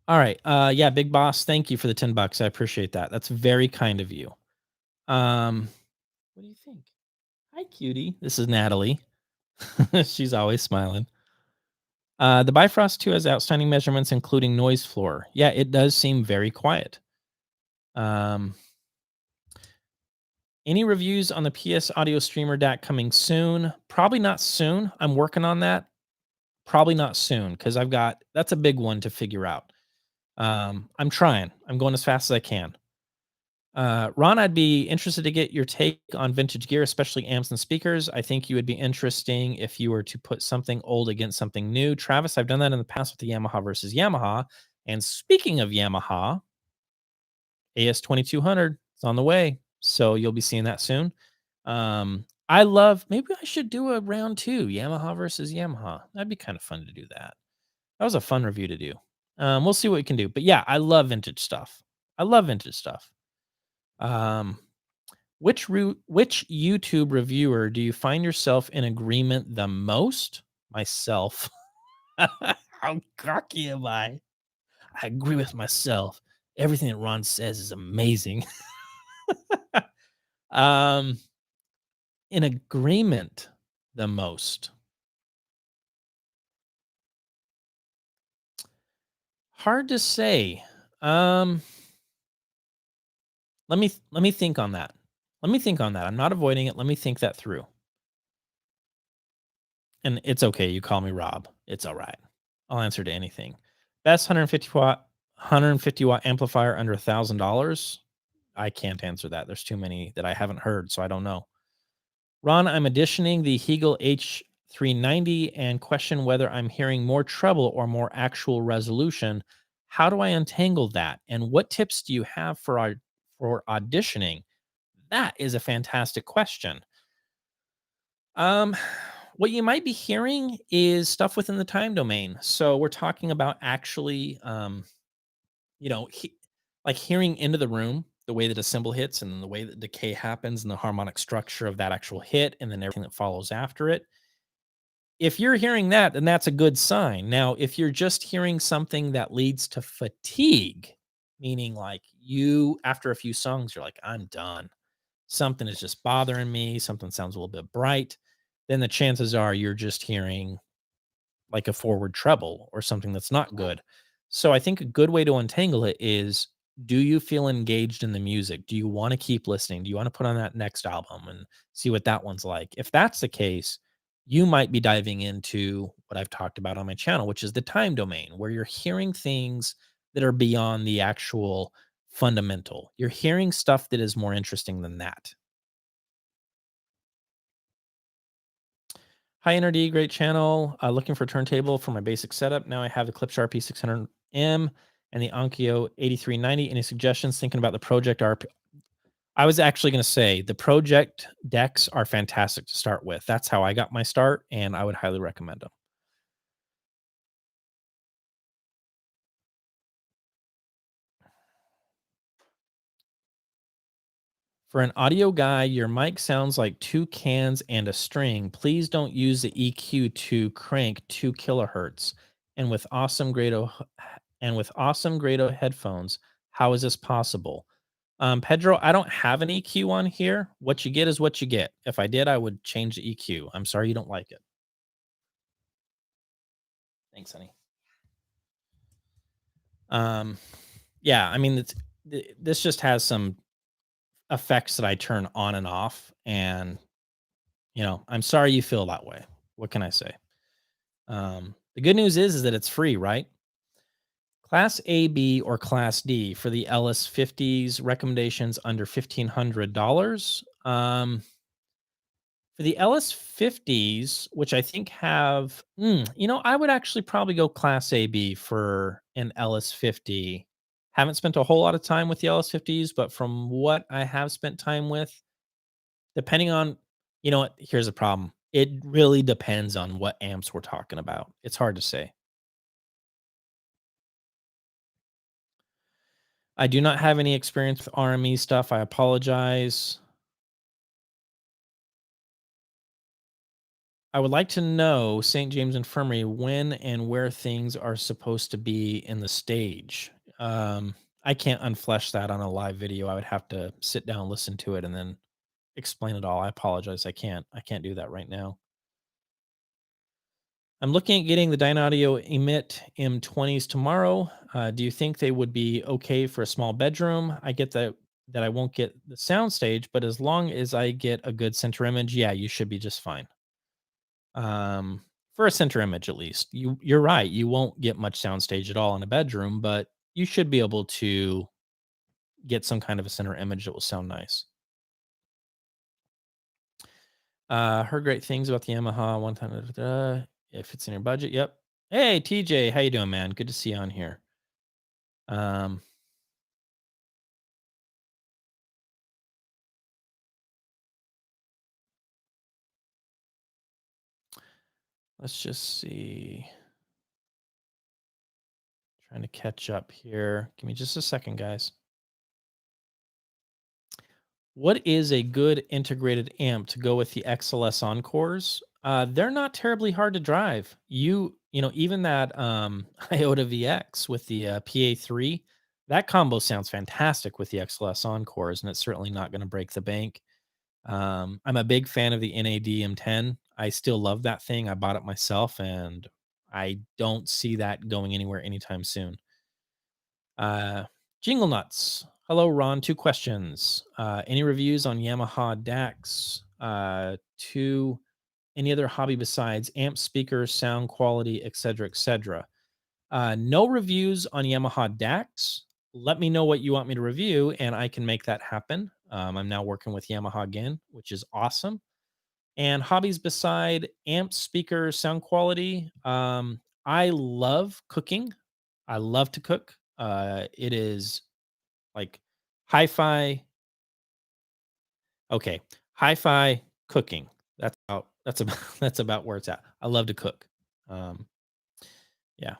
All right. Yeah, Big Boss, thank you for the $10. I appreciate that. That's very kind of you. What do you think? Hi, cutie. This is Natalie. She's always smiling. The Bifrost 2 has outstanding measurements, including noise floor. Yeah, it does seem very quiet. Um, any reviews on the PS Audio Streamer DAC coming soon? Probably not soon. I'm working on that. Probably not soon because that's a big one to figure out. I'm trying. I'm going as fast as I can. Ron, I'd be interested to get your take on vintage gear, especially amps and speakers. I think you would be interesting if you were to put something old against something new. Travis, I've done that in the past with the Yamaha versus Yamaha. And speaking of Yamaha, AS2200, it's on the way. So you'll be seeing that soon. Maybe I should do a round two, Yamaha versus Yamaha. That'd be kind of fun to do that. That was a fun review to do. We'll see what we can do. But yeah, I love vintage stuff. I love vintage stuff. Which YouTube reviewer do you find yourself in agreement the most? Myself. How cocky am I? I agree with myself. Everything that Ron says is amazing. um, in agreement the most. Hard to say. Let me think on that. Let me think on that. I'm not avoiding it. Let me think that through. And it's okay. You call me Rob. It's all right. I'll answer to anything. Best 150 watt amplifier under $1,000. I can't answer that. There's too many that I haven't heard, so I don't know. Ron, I'm auditioning the Hegel H390 and question whether I'm hearing more treble or more actual resolution. How do I untangle that? And what tips do you have for auditioning? That is a fantastic question. What you might be hearing is stuff within the time domain. So we're talking about actually, you know, like hearing into the room, the way that a cymbal hits and the way that decay happens and the harmonic structure of that actual hit and then everything that follows after it. If you're hearing that, then that's a good sign. Now, if you're just hearing something that leads to fatigue, meaning like you, after a few songs, you're like, I'm done. Something is just bothering me. Something sounds a little bit bright. Then the chances are you're just hearing like a forward treble or something that's not good. So I think a good way to untangle it is, do you feel engaged in the music? Do you want to keep listening? Do you want to put on that next album and see what that one's like? If that's the case, you might be diving into what I've talked about on my channel, which is the time domain, where you're hearing things that are beyond the actual fundamental. You're hearing stuff that is more interesting than that. Hi NRD, great channel. Looking for a turntable for my basic setup. Now I have the Clip Sharpie 600M and the Onkyo 8390. Any suggestions? Thinking about the Project RP. I was actually going to say the Project decks are fantastic to start with. That's how I got my start, and I would highly recommend them. For an audio guy, your mic sounds like two cans and a string. Please don't use the EQ to crank 2 kilohertz. And with awesome Grado headphones, how is this possible? Pedro, I don't have an EQ on here. What you get is what you get. If I did, I would change the EQ. I'm sorry you don't like it. Thanks, honey. Um, yeah, I mean, this just has some effects that I turn on and off, and I'm sorry you feel that way. What can I say? The good news is that it's free, right? Class A, B, or Class D for the Ellis 50s recommendations under $1,500. For the Ellis 50s, which I think have, I would actually probably go Class AB for an Ellis 50. Haven't spent a whole lot of time with the Ellis 50s, but from what I have spent time with, depending on, what, here's a problem. It really depends on what amps we're talking about. It's hard to say. I do not have any experience with RME stuff. I apologize. I would like to know St. James Infirmary when and where things are supposed to be in the stage. I can't unflesh that on a live video. I would have to sit down, listen to it, and then explain it all. I apologize. I can't do that right now. I'm looking at getting the Dynaudio Emit M20s tomorrow. Do you think they would be okay for a small bedroom? I get that I won't get the sound stage, but as long as I get a good center image, yeah, you should be just fine. For a center image at least. You're right. You won't get much soundstage at all in a bedroom, but you should be able to get some kind of a center image that will sound nice. Heard great things about the Yamaha one time. If it's in your budget, yep. Hey TJ, how you doing, man? Good to see you on here. Um, let's just see. Trying to catch up here. Give me just a second, guys. What is a good integrated amp to go with the XLS Encores? They're not terribly hard to drive. Even that Iota VX with the PA3, that combo sounds fantastic with the XLS Encores, and it's certainly not going to break the bank. I'm a big fan of the NAD M10. I still love that thing. I bought it myself, and I don't see that going anywhere anytime soon. Jingle Nuts. Hello, Ron. Two questions. Any reviews on Yamaha DAX? Two, any other hobby besides amp speakers, sound quality, etc., etc.? No reviews on Yamaha DAX. Let me know what you want me to review, and I can make that happen. I'm now working with Yamaha again, which is awesome. And hobbies beside amp, speakers, sound quality. I love cooking. I love to cook. It is like hi-fi. Okay, hi-fi cooking. That's about that's about where it's at. I love to cook. Um, yeah.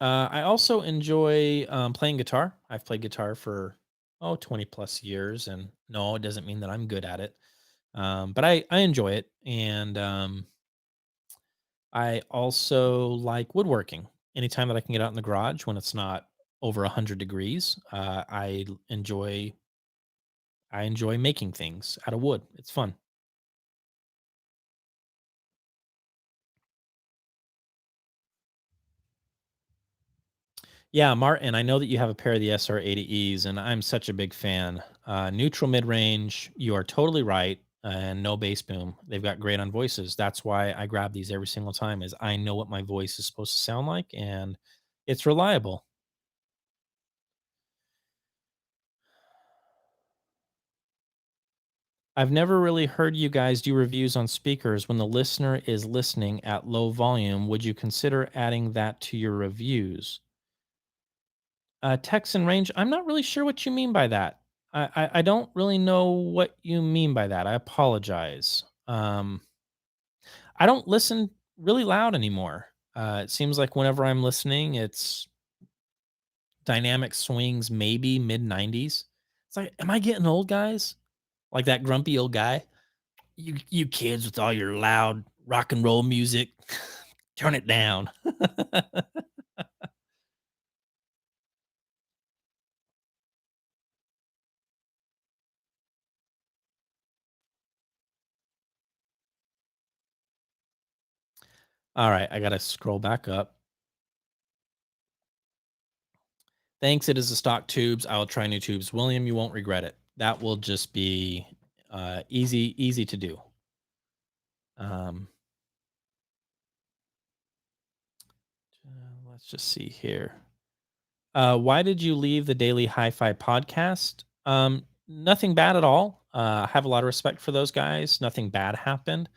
I also enjoy playing guitar. I've played guitar for 20 plus years, and no, it doesn't mean that I'm good at it. But I enjoy it, and I also like woodworking. Anytime that I can get out in the garage when it's not over 100 degrees, I enjoy making things out of wood. It's fun. Yeah, Martin, I know that you have a pair of the SR80Es, and I'm such a big fan. Neutral mid range, you are totally right, and no bass boom. They've got great on voices. That's why I grab these every single time. Is I know what my voice is supposed to sound like, and it's reliable. I've never really heard you guys do reviews on speakers when the listener is listening at low volume. Would you consider adding that to your reviews? Text and range, I'm not really sure what you mean by that. I don't really know what you mean by that. I apologize. I don't listen really loud anymore. It seems like whenever I'm listening, it's dynamic swings, maybe mid 90s. It's like, am I getting old, guys? Like that grumpy old guy? You kids with all your loud rock and roll music, turn it down. All right, I gotta scroll back up. Thanks. It is the stock tubes. I will try new tubes. William, you won't regret it. That will just be easy to do. Um, let's just see here. Why did you leave the Daily Hi-Fi podcast? Nothing bad at all. I have a lot of respect for those guys. Nothing bad happened.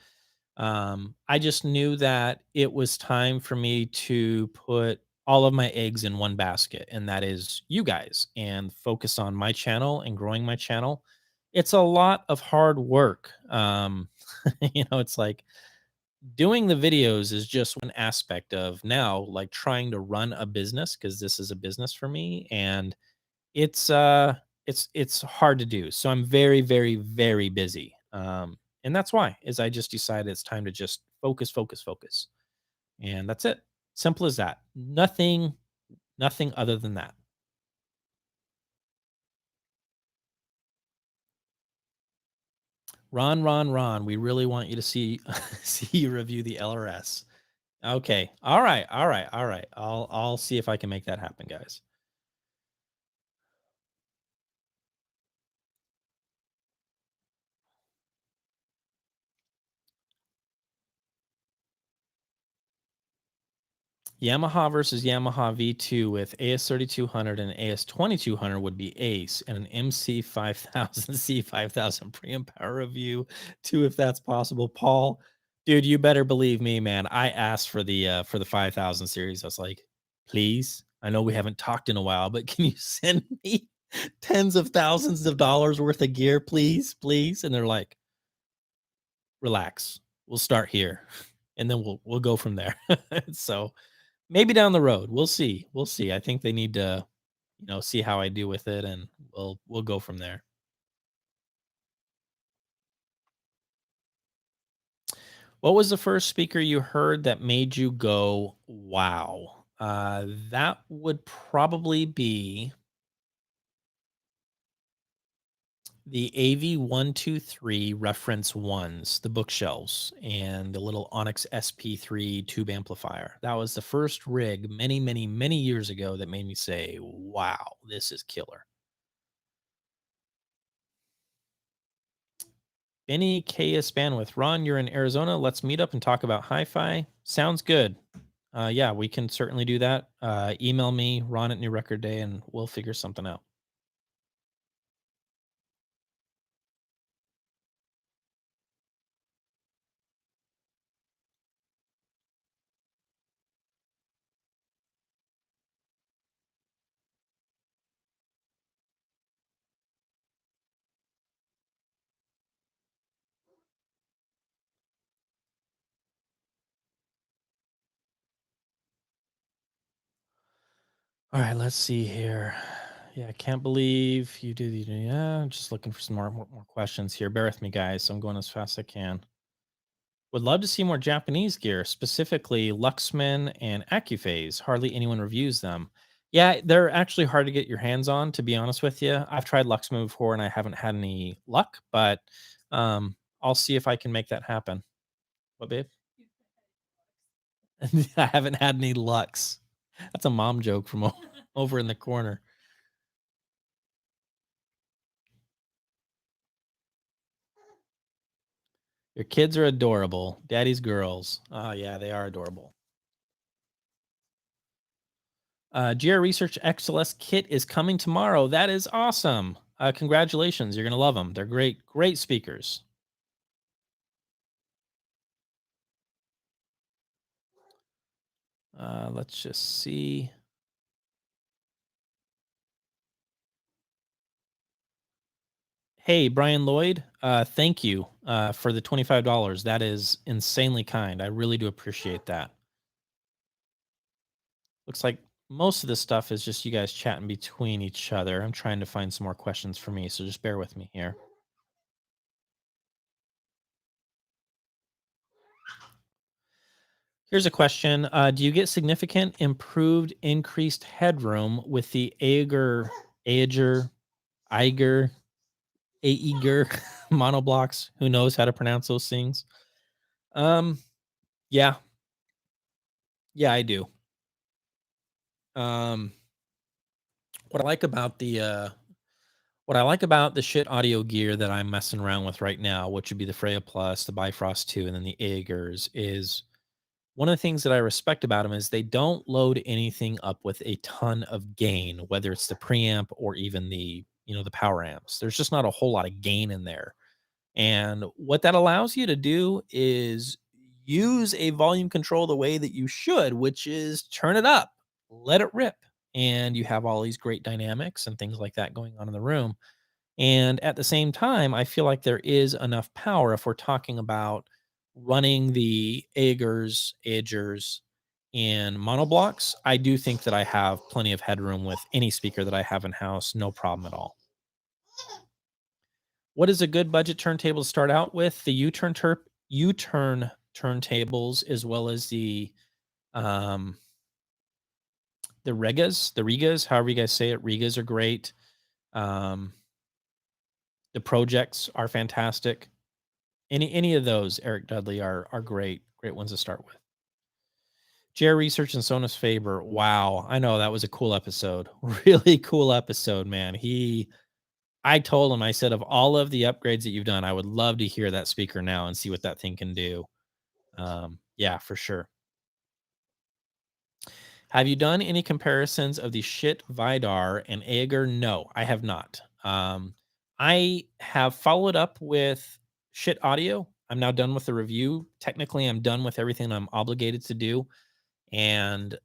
I just knew that it was time for me to put all of my eggs in one basket, and that is you guys, and focus on my channel and growing my channel. It's a lot of hard work. It's like doing the videos is just one aspect of now like trying to run a business because this is a business for me, and it's it's hard to do. So I'm very, very, very busy. And that's why is I just decided it's time to just focus, focus, focus. And that's it. Simple as that. Nothing other than that. Ron, we really want you to see see you review the LRS. Okay. All right. I'll see if I can make that happen, guys. Yamaha versus Yamaha V2 with AS 3200 and AS 2200 would be Ace, and an MC 5000 C 5000 preamp power review too, if that's possible. Paul, dude, you better believe me, man. I asked for the 5000 series. I was like, please. I know we haven't talked in a while, but can you send me tens of thousands of dollars worth of gear, please, please? And they're like, relax. We'll start here, and then we'll go from there. So maybe down the road. We'll see. We'll see. I think they need to, see how I do with it, and we'll go from there. What was the first speaker you heard that made you go, "Wow"? That would probably be the AV123 reference ones, the bookshelves, and the little Onyx SP3 tube amplifier. That was the first rig many, many, many years ago that made me say, "Wow, this is killer." Benny KS Bandwidth. Ron, you're in Arizona. Let's meet up and talk about hi-fi. Sounds good. Yeah, we can certainly do that. Email me, Ron at New Record Day, and we'll figure something out. All right, let's see here. Yeah, I can't believe you did. Yeah, I'm just looking for some more questions here. Bear with me, guys. I'm going as fast as I can. Would love to see more Japanese gear, specifically Luxman and AccuPhase. Hardly anyone reviews them. Yeah, they're actually hard to get your hands on, to be honest with you. I've tried Luxman before and I haven't had any luck, but I'll see if I can make that happen. What, babe? I haven't had any Lux. That's a mom joke from over in the corner. Your kids are adorable. Daddy's girls. Oh, yeah, they are adorable. GR Research XLS kit is coming tomorrow. That is awesome. Congratulations. You're going to love them. They're great, great speakers. Let's just see. Hey, Brian Lloyd, thank you for the $25. That is insanely kind. I really do appreciate that. Looks like most of this stuff is just you guys chatting between each other. I'm trying to find some more questions for me, so just bear with me here. Here's a question. Do you get significant improved increased headroom with the Eiger, Aeger monoblocks? Who knows how to pronounce those things? Um, yeah, Yeah, I do. Um, what I like about what I like about the shit audio gear that I'm messing around with right now, which would be the Freya Plus, the Bifrost 2, and then the Aegers, is one of the things that I respect about them is they don't load anything up with a ton of gain, whether it's the preamp or even the power amps. There's just not a whole lot of gain in there. And what that allows you to do is use a volume control the way that you should, which is turn it up, let it rip. And you have all these great dynamics and things like that going on in the room. And at the same time, I feel like there is enough power if we're talking about running the Agers in monoblocks. I do think that I have plenty of headroom with any speaker that I have in house, no problem at all. What is a good budget turntable to start out with? The U-turn turntables, as well as um the Regas, however you guys say it. Regas are great. Um, the projects are fantastic. Any of those, Eric Dudley, are great ones to start with. Jerry Research and Sonus Faber. Wow, I know that was a cool episode. Really cool episode, man. I told him, I said, of all of the upgrades that you've done, I would love to hear that speaker now and see what that thing can do. Yeah, for sure. Have you done any comparisons of the Shit Vidar and Aeger? No, I have not. I have followed up with Shit Audio. I'm now done with the review. Technically, I'm done with everything I'm obligated to do. And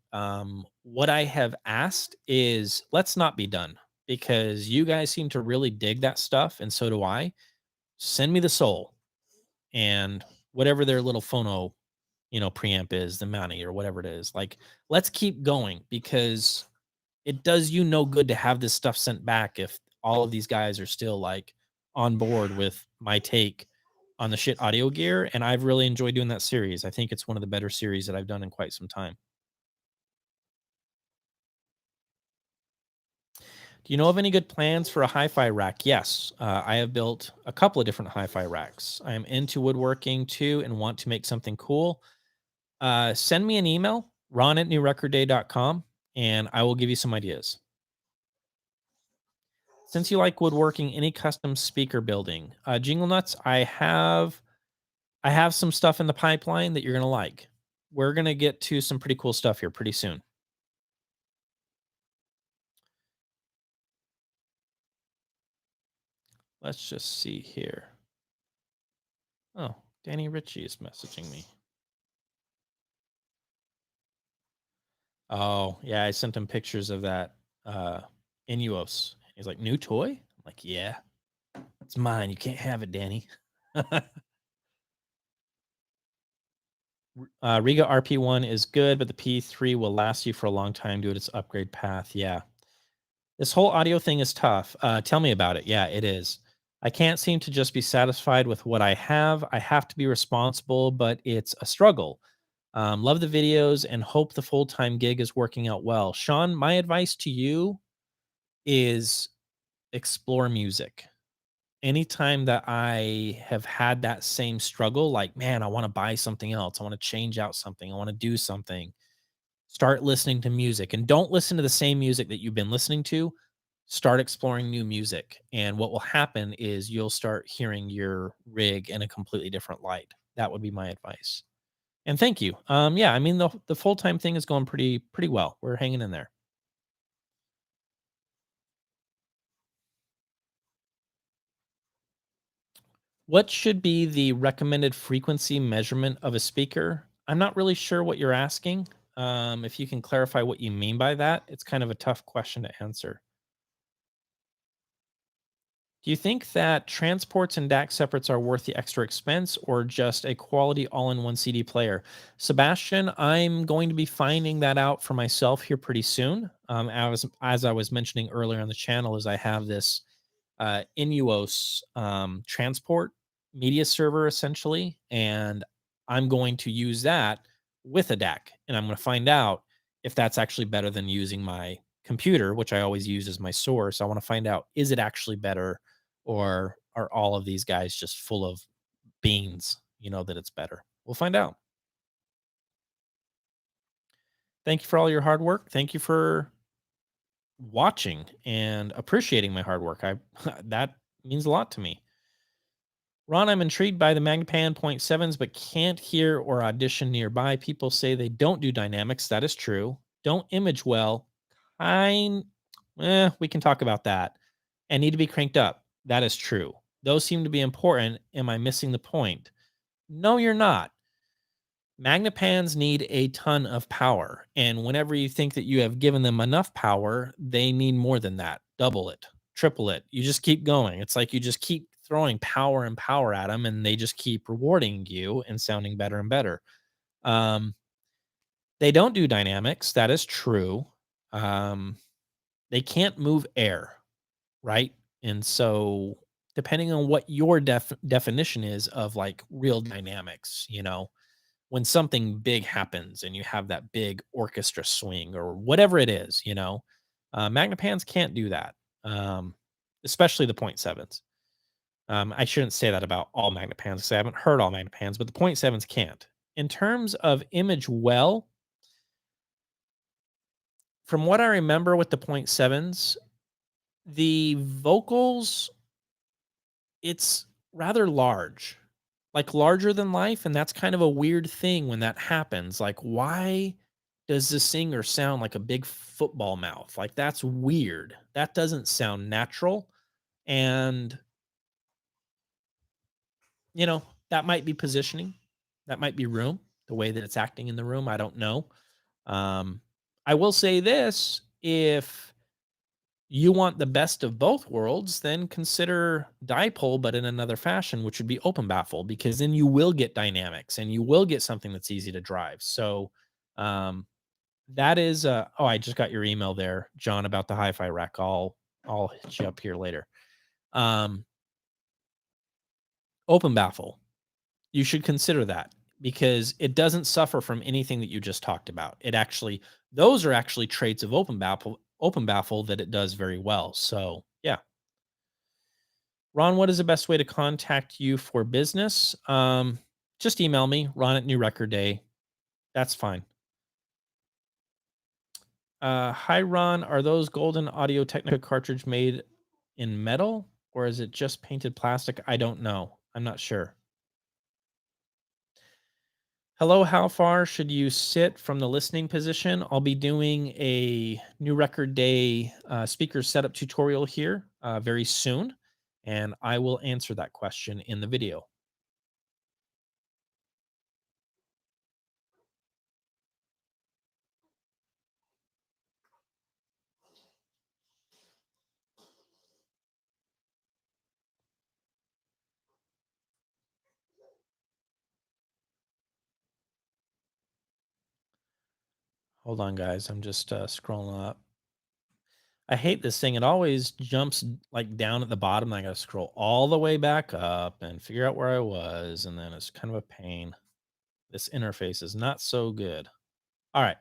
what I have asked is let's not be done because you guys seem to really dig that stuff. And so do I. Send me the soul and whatever their little phono preamp is, the Mountie or whatever it is. Like, let's keep going because it does you no good to have this stuff sent back if all of these guys are still like on board with my take on the shit audio gear. And I've really enjoyed doing that series. I think it's one of the better series that I've done in quite some time. Do you know of any good plans for a hi-fi rack? Yes, I have built a couple of different hi-fi racks. I am into woodworking too and want to make something cool. Send me an email, ron@newrecordday.com, and I will give you some ideas. Since you like woodworking, any custom speaker building? Jingle Nuts, I have some stuff in the pipeline that you're gonna like. We're gonna get to some pretty cool stuff here pretty soon. Let's just see here. Oh, Danny Ritchie is messaging me. Oh, yeah, I sent him pictures of that Inuos. He's like, new toy? I'm like, yeah, it's mine. You can't have it, Danny. Riga RP1 is good, but the P3 will last you for a long time due to its upgrade path. Yeah. This whole audio thing is tough. Tell me about it. Yeah, it is. I can't seem to just be satisfied with what I have. I have to be responsible, but it's a struggle. Love the videos and hope the full time gig is working out well. Sean, my advice to you is explore music. Anytime that I have had that same struggle, like, man, I want to buy something else, I want to change out something, I want to do something, start listening to music and don't listen to the same music that you've been listening to. Start exploring new music. And what will happen is you'll start hearing your rig in a completely different light. That would be my advice. And thank you. Yeah, I mean the full-time thing is going pretty well. We're hanging in there. What should be the recommended frequency measurement of a speaker? I'm not really sure what you're asking. If you can clarify what you mean by that, it's kind of a tough question to answer. Do you think that transports and DAC separates are worth the extra expense or just a quality all in one CD player? Sebastian, I'm going to be finding that out for myself here pretty soon. As I was mentioning earlier on the channel, is I have this Inuos transport media server essentially, and I'm going to use that with a DAC, and I'm going to find out if that's actually better than using my computer, which I always use as my source. I want to find out, is it actually better, or are all of these guys just full of beans? That it's better. We'll find out. Thank you for all your hard work. Thank you for watching and appreciating my hard work. I that means a lot to me. Ron, I'm intrigued by the Magnipan point sevens, but can't hear or audition nearby. People say they don't do dynamics. That is true. Don't image well. Kind, we can talk about that. And need to be cranked up. That is true. Those seem to be important. Am I missing the point? No, you're not. Magnepans need a ton of power. And whenever you think that you have given them enough power, they need more than that. Double it, triple it. You just keep going. It's like you just keep throwing power and power at them, and they just keep rewarding you and sounding better and better. Um, they don't do dynamics. That is true. Um, they can't move air, right? And so, depending on what your definition is of like real dynamics, when something big happens and you have that big orchestra swing or whatever it is, Magnepans can't do that, especially the point sevens. I shouldn't say that about all Magnepans because I haven't heard all Magnepans, but the point sevens can't. In terms of image well, from what I remember with the point sevens, the vocals, it's rather large, like larger than life. And that's kind of a weird thing when that happens. Like, why does the singer sound like a big football mouth? Like, that's weird. That doesn't sound natural. And, that might be positioning, that might be room, the way that it's acting in the room. I don't know. Um, I will say this, if you want the best of both worlds, then consider dipole, but in another fashion, which would be open baffle, because then you will get dynamics and you will get something that's easy to drive. So, um, that is, oh, I just got your email there, John, about the hi-fi rack. I'll hit you up here later. Um, open baffle. You should consider that because it doesn't suffer from anything that you just talked about. Those are actually traits of open baffle that it does very well. So yeah. Ron, what is the best way to contact you for business? Just email me, Ron at New Record Day. That's fine. Hi, Ron. Are those golden Audio Technica cartridge made in metal or is it just painted plastic? I don't know. I'm not sure. Hello, how far should you sit from the listening position? I'll be doing a New Record Day speaker setup tutorial here very soon, and I will answer that question in the video. Hold on, guys. I'm just scrolling up. I hate this thing. It always jumps like down at the bottom. I got to scroll all the way back up and figure out where I was. And then it's kind of a pain. This interface is not so good. All right.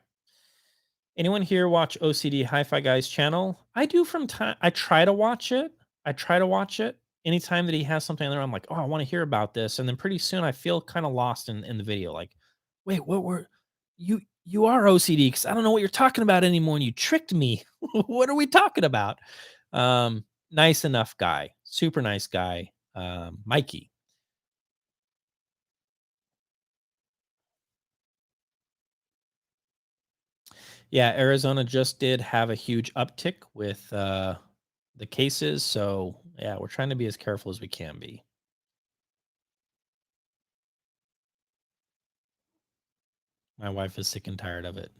Anyone here watch OCD Hi-Fi Guy's channel? I do from time. I try to watch it. I try to watch it. Anytime that he has something there, I'm like, oh, I want to hear about this. And then pretty soon I feel kind of lost in the video. Like, wait, what were you are OCD because I don't know what you're talking about anymore. And you tricked me. What are we talking about? Nice enough guy, super nice guy. Mikey. Yeah, Arizona just did have a huge uptick with the cases. So yeah, we're trying to be as careful as we can be. My wife is sick and tired of it.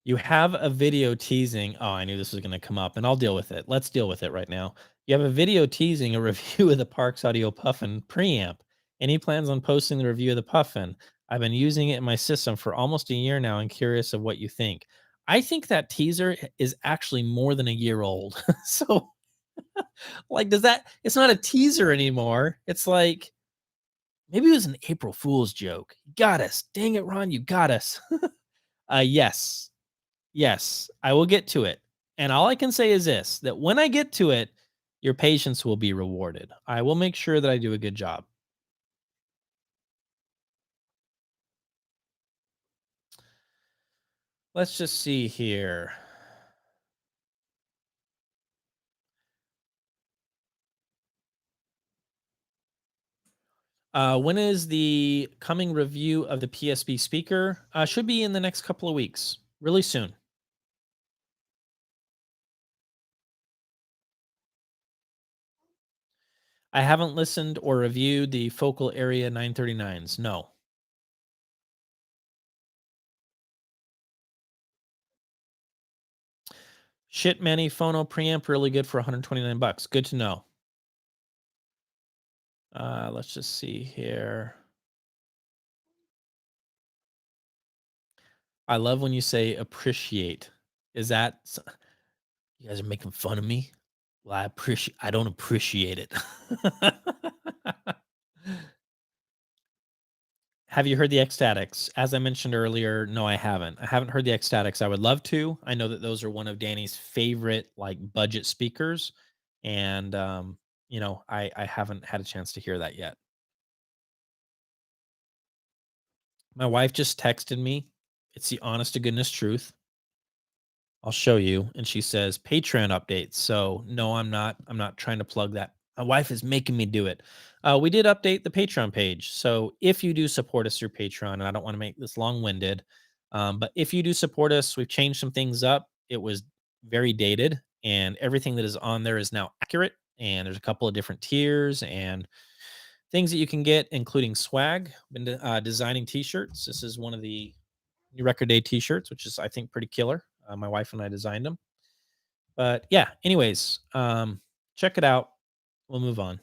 You have a video teasing. Oh, I knew this was going to come up, and I'll deal with it. Let's deal with it right now. You have a video teasing a review of the Parks Audio Puffin preamp. Any plans on posting the review of the Puffin? I've been using it in my system for almost a year now and curious of what you think. I think that teaser is actually more than a year old. So, like, it's not a teaser anymore. It's like, maybe it was an April Fool's joke. You got us. Dang it, Ron, you got us. Yes. Yes, I will get to it. And all I can say is this, that when I get to it, your patience will be rewarded. I will make sure that I do a good job. Let's just see here. When is the coming review of the PSP speaker? Should be in the next couple of weeks, really soon. I haven't listened or reviewed the Focal Area 939s. No. Shit Many phono preamp, really good for 129 bucks. Good to know. Let's just see here. I love when you say appreciate. Is that you guys are making fun of me? Well, I don't appreciate it. Have you heard the ecstatics? As I mentioned earlier, no, I haven't. I haven't heard the ecstatics. I would love to. I know that those are one of Danny's favorite like budget speakers, and I haven't had a chance to hear that yet. My wife just texted me. It's the honest to goodness truth. I'll show you. And she says Patreon updates. So no, I'm not trying to plug that. My wife is making me do it. We did update the Patreon page. So if you do support us through Patreon, and I don't want to make this long-winded, but if you do support us, we've changed some things up. It was very dated, and everything that is on there is now accurate. And there's a couple of different tiers and things that you can get, including swag. Been designing T-shirts. This is one of the New Record Day T-shirts, which is I think pretty killer. My wife and I designed them. But yeah, anyways, check it out. We'll move on.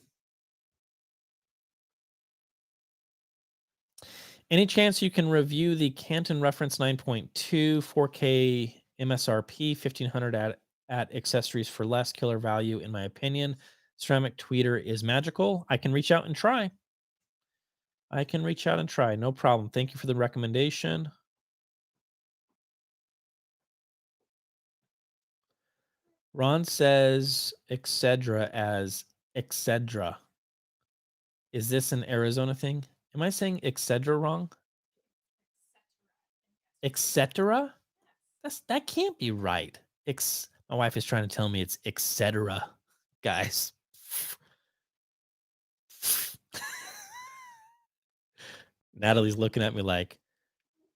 Any chance you can review the Canton Reference 9.2 4K MSRP 1500 at accessories for less killer value? In my opinion, ceramic tweeter is magical. I can reach out and try. I can reach out and try. No problem. Thank you for the recommendation. Ron says Excedra as Excedra. Is this an Arizona thing? Am I saying Excedra wrong? Etc. That can't be right. My wife is trying to tell me it's etc. Guys. Natalie's looking at me like,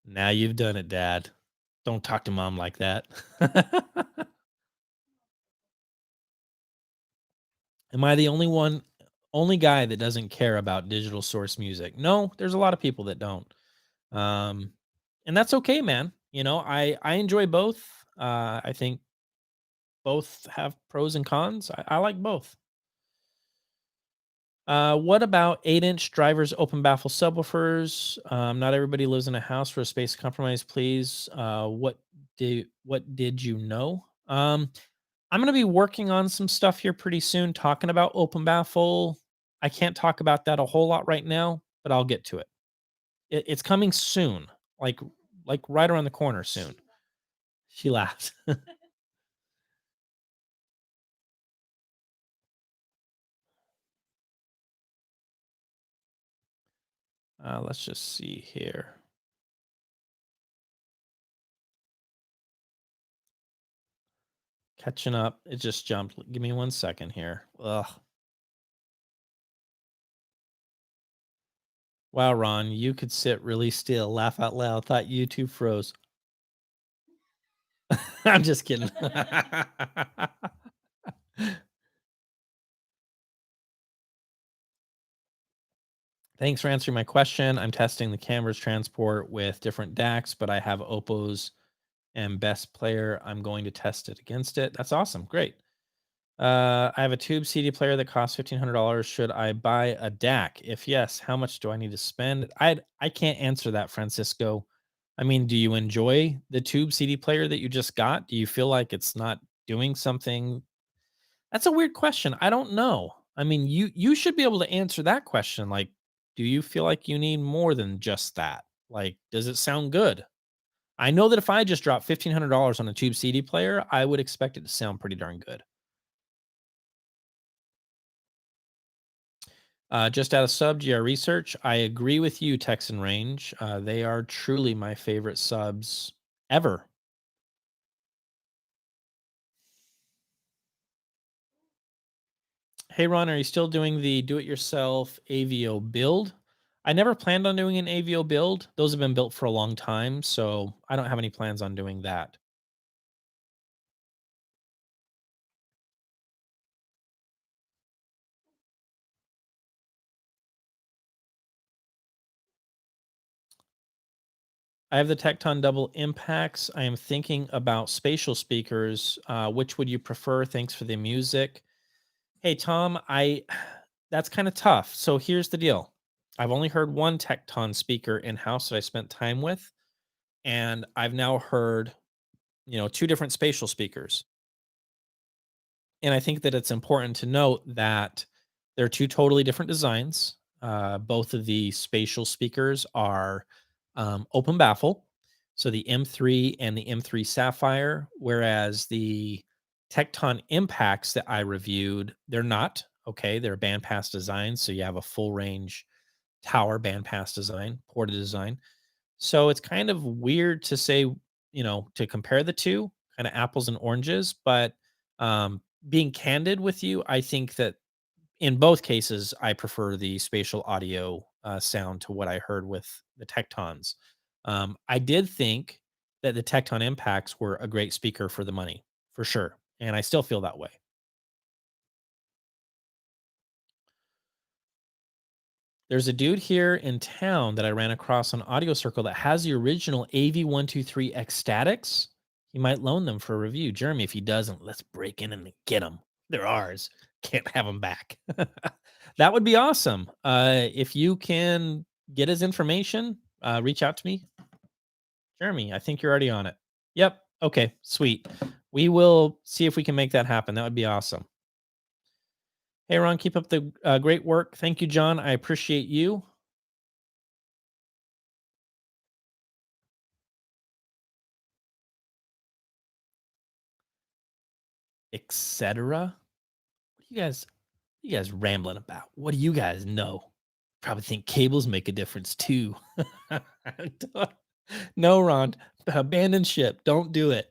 now you've done it, Dad. Don't talk to mom like that. Am I the only guy that doesn't care about digital source music? No, there's a lot of people that don't. Um, and that's okay, man. I enjoy both. I think both have pros and cons. I like both. What about 8-inch drivers, open baffle subwoofers? Not everybody lives in a house for a space compromise, please. What did you know? I'm gonna be working on some stuff here pretty soon, talking about open baffle. I can't talk about that a whole lot right now, but I'll get to it. It's coming soon, like right around the corner soon. She laughed. Let's just see here. Catching up. It just jumped. Give me 1 second here. Ugh. Wow, Ron, you could sit really still, laugh out loud. Thought YouTube froze. I'm just kidding. Thanks for answering my question. I'm testing the camera's transport with different DACs, but I have Oppo's and best player. I'm going to test it against it. That's awesome. Great. I have a tube CD player that costs $1,500. Should I buy a DAC? If yes, how much do I need to spend? I can't answer that, Francisco. I mean, do you enjoy the tube CD player that you just got? Do you feel like it's not doing something? That's a weird question. I don't know. I mean, you should be able to answer that question. Like, do you feel like you need more than just that? Like, does it sound good? I know that if I just dropped $1,500 on a tube CD player, I would expect it to sound pretty darn good. Just out of sub GR research, I agree with you, Texan Range. They are truly my favorite subs ever. Hey Ron, are you still doing the do-it-yourself AVO build? I never planned on doing an AVO build. Those have been built for a long time, so I don't have any plans on doing that. I have the Tecton double impacts. I am thinking about spatial speakers. Which would you prefer? Thanks for the music. Hey Tom, I that's kind of tough. So here's the deal. I've only heard one Tecton speaker in house that I spent time with, and I've now heard, two different spatial speakers. And I think that it's important to note that they're two totally different designs. Both of the spatial speakers are open baffle. So the M3 and the M3 Sapphire, whereas the Tecton Impacts that I reviewed, they're not. Okay. They're bandpass design. So you have a full range tower bandpass design, ported design. So it's kind of weird to say, to compare the two, kind of apples and oranges. But being candid with you, I think that in both cases, I prefer the spatial audio sound to what I heard with the Tectons. I did think that the Tecton Impacts were a great speaker for the money, for sure. And I still feel that way. There's a dude here in town that I ran across on Audio Circle that has the original AV123 Ecstatics. He might loan them for a review. Jeremy, if he doesn't, let's break in and get them. They're ours. Can't have them back. That would be awesome. If you can get his information, reach out to me. Jeremy, I think you're already on it. Yep. Okay. Sweet. We will see if we can make that happen. That would be awesome. Hey, Ron, keep up the great work. Thank you, John. I appreciate you. Etc. What you guys rambling about? What do you guys know? Probably think cables make a difference too. No, Ron, abandon ship. Don't do it.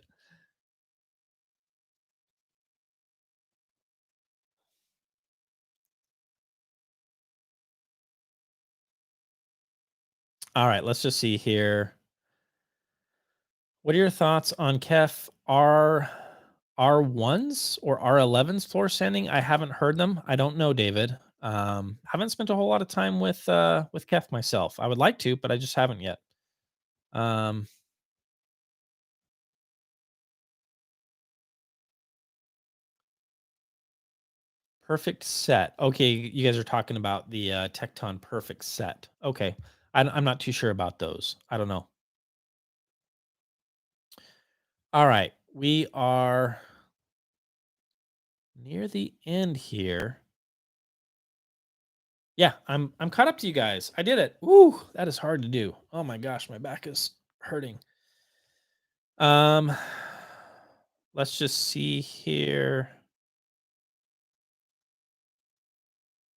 All right, let's just see here. What are your thoughts on Kef R1s or R11s floor sanding? I haven't heard them. I don't know, David. Haven't spent a whole lot of time with Kef myself. I would like to, but I just haven't yet. Um, Perfect set. Okay, you guys are talking about the Tecton Perfect set. Okay, I'm not too sure about those. I don't know. All right, we are near the end here. Yeah, I'm caught up to you guys. I did it. Ooh, that is hard to do. Oh my gosh, my back is hurting. Um, let's just see here.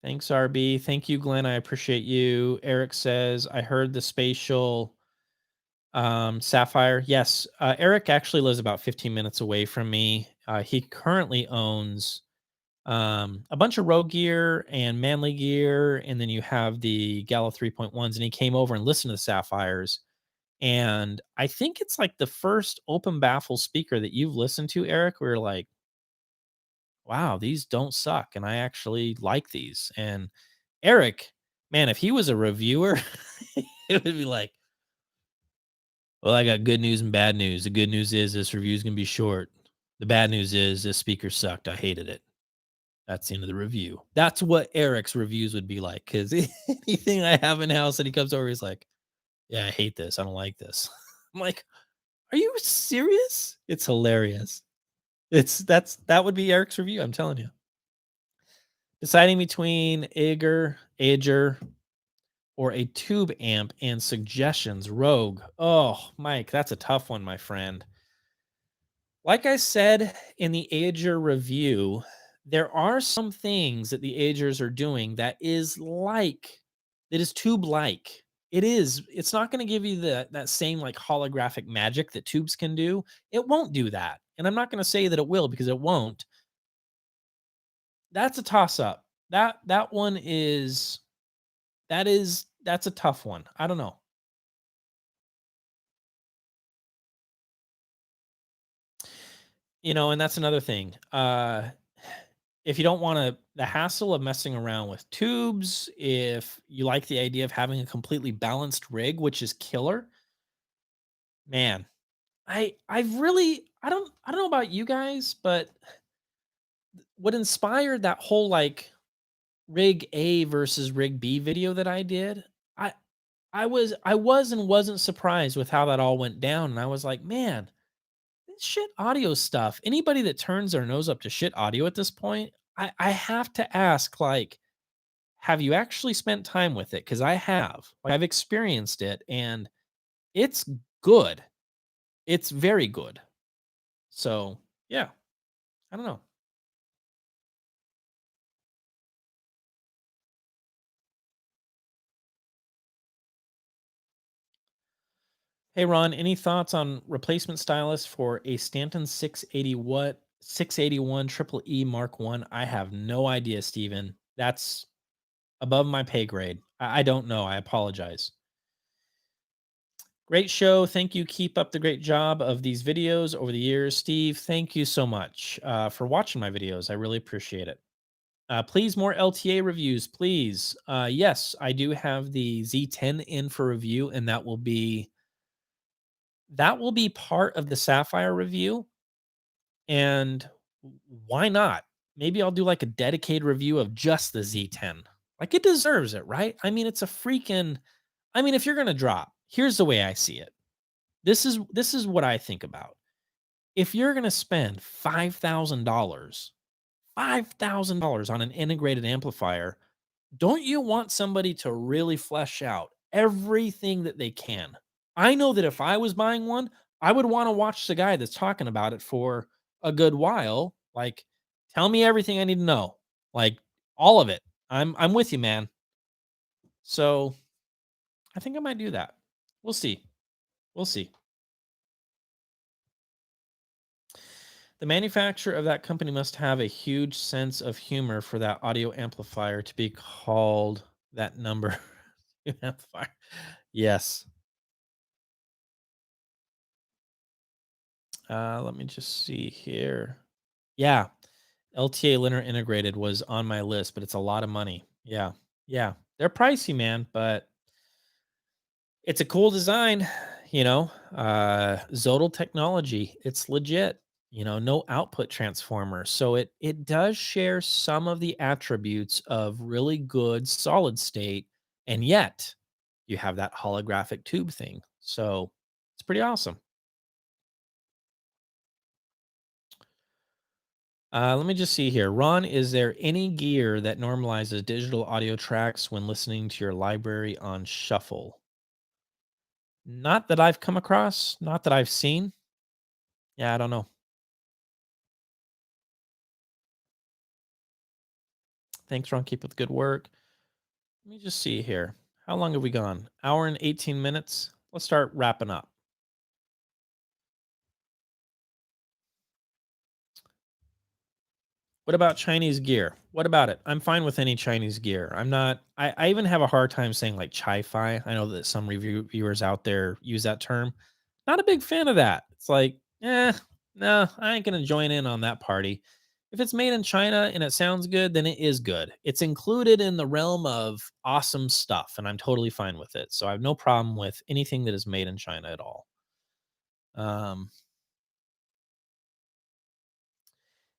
Thanks, RB. Thank you, Glenn. I appreciate you. Eric says, I heard the spatial Sapphire. Yes. Eric actually lives about 15 minutes away from me. He currently owns a bunch of Rogue gear and Manly gear. And then you have the Gala 3.1s. And he came over and listened to the Sapphires. And I think it's like the first open baffle speaker that you've listened to, Eric, where you're like, wow, these don't suck. And I actually like these. And Eric, man, if he was a reviewer, it would be like, well, I got good news and bad news. The good news is this review is going to be short. The bad news is this speaker sucked. I hated it. That's the end of the review. That's what Eric's reviews would be like. Because anything I have in house and he comes over, he's like, yeah, I hate this. I don't like this. I'm like, are you serious? It's hilarious. That would be Eric's review. I'm telling you. Deciding between Ager, or a tube amp and suggestions, Rogue. Oh, Mike, that's a tough one, my friend. Like I said in the Ager review, there are some things that the Agers are doing that is tube like. It is. It's not going to give you that same like holographic magic that tubes can do. It won't do that. And I'm not going to say that it will because it won't. that's a toss up. That one that's a tough one. I don't know. And that's another thing. If you don't want the hassle of messing around with tubes, if you like the idea of having a completely balanced rig, which is killer, man, I don't know about you guys, but what inspired that whole like rig A versus rig B video that I did, I I was and wasn't surprised with how that all went down. And I was like, man, this shit audio stuff. Anybody that turns their nose up to shit audio at this point, I have to ask, like, have you actually spent time with it? Because I have. Like, I've experienced it and it's good. It's very good. So yeah, I don't know. Hey Ron, any thoughts on replacement stylus for a Stanton 681 triple E Mark One? I have no idea, Steven. That's above my pay grade. I don't know. I apologize. Great show. Thank you. Keep up the great job of these videos over the years. Steve, thank you so much for watching my videos. I really appreciate it. Please, more LTA reviews, please. Yes, I do have the Z10 in for review, and that will be part of the Sapphire review. And why not? Maybe I'll do like a dedicated review of just the Z10. Like it deserves it, right? I mean, it's a freaking if you're going to drop, here's the way I see it. This is what I think about. If you're going to spend $5,000 on an integrated amplifier, don't you want somebody to really flesh out everything that they can? I know that if I was buying one, I would want to watch the guy that's talking about it for a good while. Like, tell me everything I need to know. Like all of it. I'm with you, man. So I think I might do that. We'll see. We'll see. The manufacturer of that company must have a huge sense of humor for that audio amplifier to be called that number amplifier. Yes. Let me just see here. Yeah, LTA linear integrated was on my list, but it's a lot of money. Yeah, yeah, they're pricey, man, but it's a cool design. Zodal technology. It's legit. No output transformer, so it does share some of the attributes of really good solid state, and yet you have that holographic tube thing. So it's pretty awesome. Let me just see here. Ron, is there any gear that normalizes digital audio tracks when listening to your library on shuffle? Not that I've come across, not that I've seen. Yeah, I don't know. Thanks, Ron. Keep up the good work. Let me just see here. How long have we gone? Hour and 18 minutes. Let's start wrapping up. What about Chinese gear? What about it? I'm fine with any Chinese gear. I'm not, I even have a hard time saying like chi-fi. I know that some reviewers out there use that term. Not a big fan of that. It's like, no, I ain't gonna join in on that party. If it's made in China and it sounds good, then it is good. It's included in the realm of awesome stuff, and I'm totally fine with it. So I have no problem with anything that is made in China at all. Um,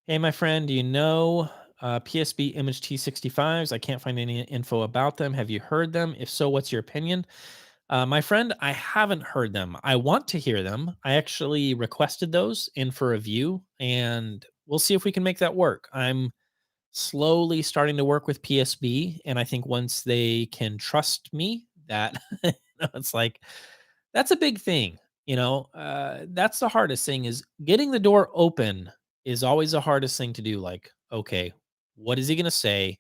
Hey, my friend, do you know PSB Image T65s? I can't find any info about them. Have you heard them? If so, what's your opinion? My friend, I haven't heard them. I want to hear them. I actually requested those in for review, and we'll see if we can make that work. I'm slowly starting to work with PSB, and I think once they can trust me, that it's like that's a big thing. That's the hardest thing is getting the door open is always the hardest thing to do. Like, okay, what is he going to say?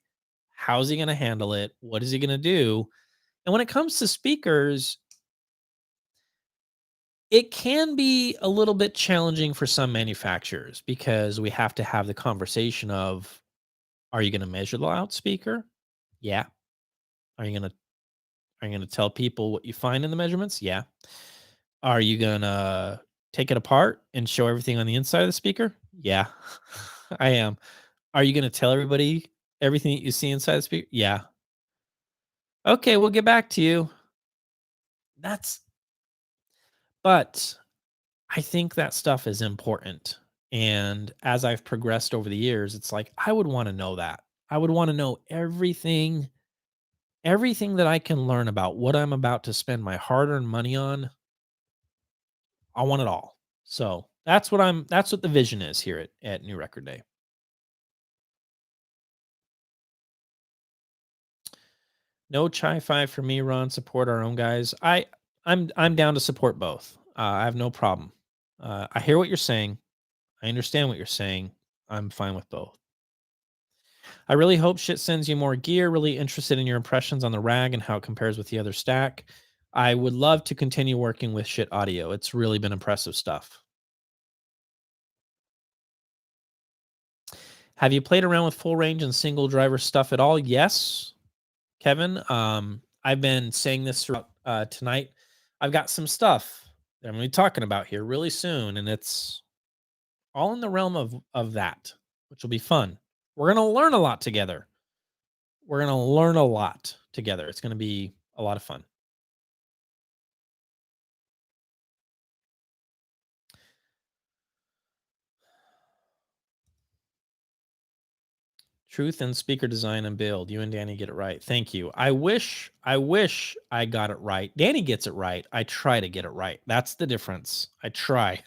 How's he going to handle it? What is he going to do? And when it comes to speakers, it can be a little bit challenging for some manufacturers because we have to have the conversation of, Are you going to measure the loudspeaker? Yeah. Are you going to tell people what you find in the measurements? Yeah. Are you going to take it apart and show everything on the inside of the speaker? Yeah. I am. Are you going to tell everybody everything that you see inside the speaker? Yeah. Okay, we'll get back to you. That's but I think that stuff is important. And as I've progressed over the years, it's like I would want to know that. I would want to know everything that I can learn about what I'm about to spend my hard-earned money on. I want it all. So that's what the vision is here at New Record Day. No Chai Fi for me, Ron. Support our own guys. I'm down to support both. I have no problem. I hear what you're saying. I understand what you're saying. I'm fine with both. I really hope shit sends you more gear. Really interested in your impressions on the rag and how it compares with the other stack. I would love to continue working with shit audio. It's really been impressive stuff. Have you played around with full range and single driver stuff at all? Yes, Kevin. I've been saying this throughout tonight. I've got some stuff that I'm going to be talking about here really soon, and it's all in the realm of that, which will be fun. We're going to learn a lot together. It's going to be a lot of fun. Truth and speaker design and build. You and Danny get it right. Thank you. I wish I got it right. Danny gets it right. I try to get it right. That's the difference. I try.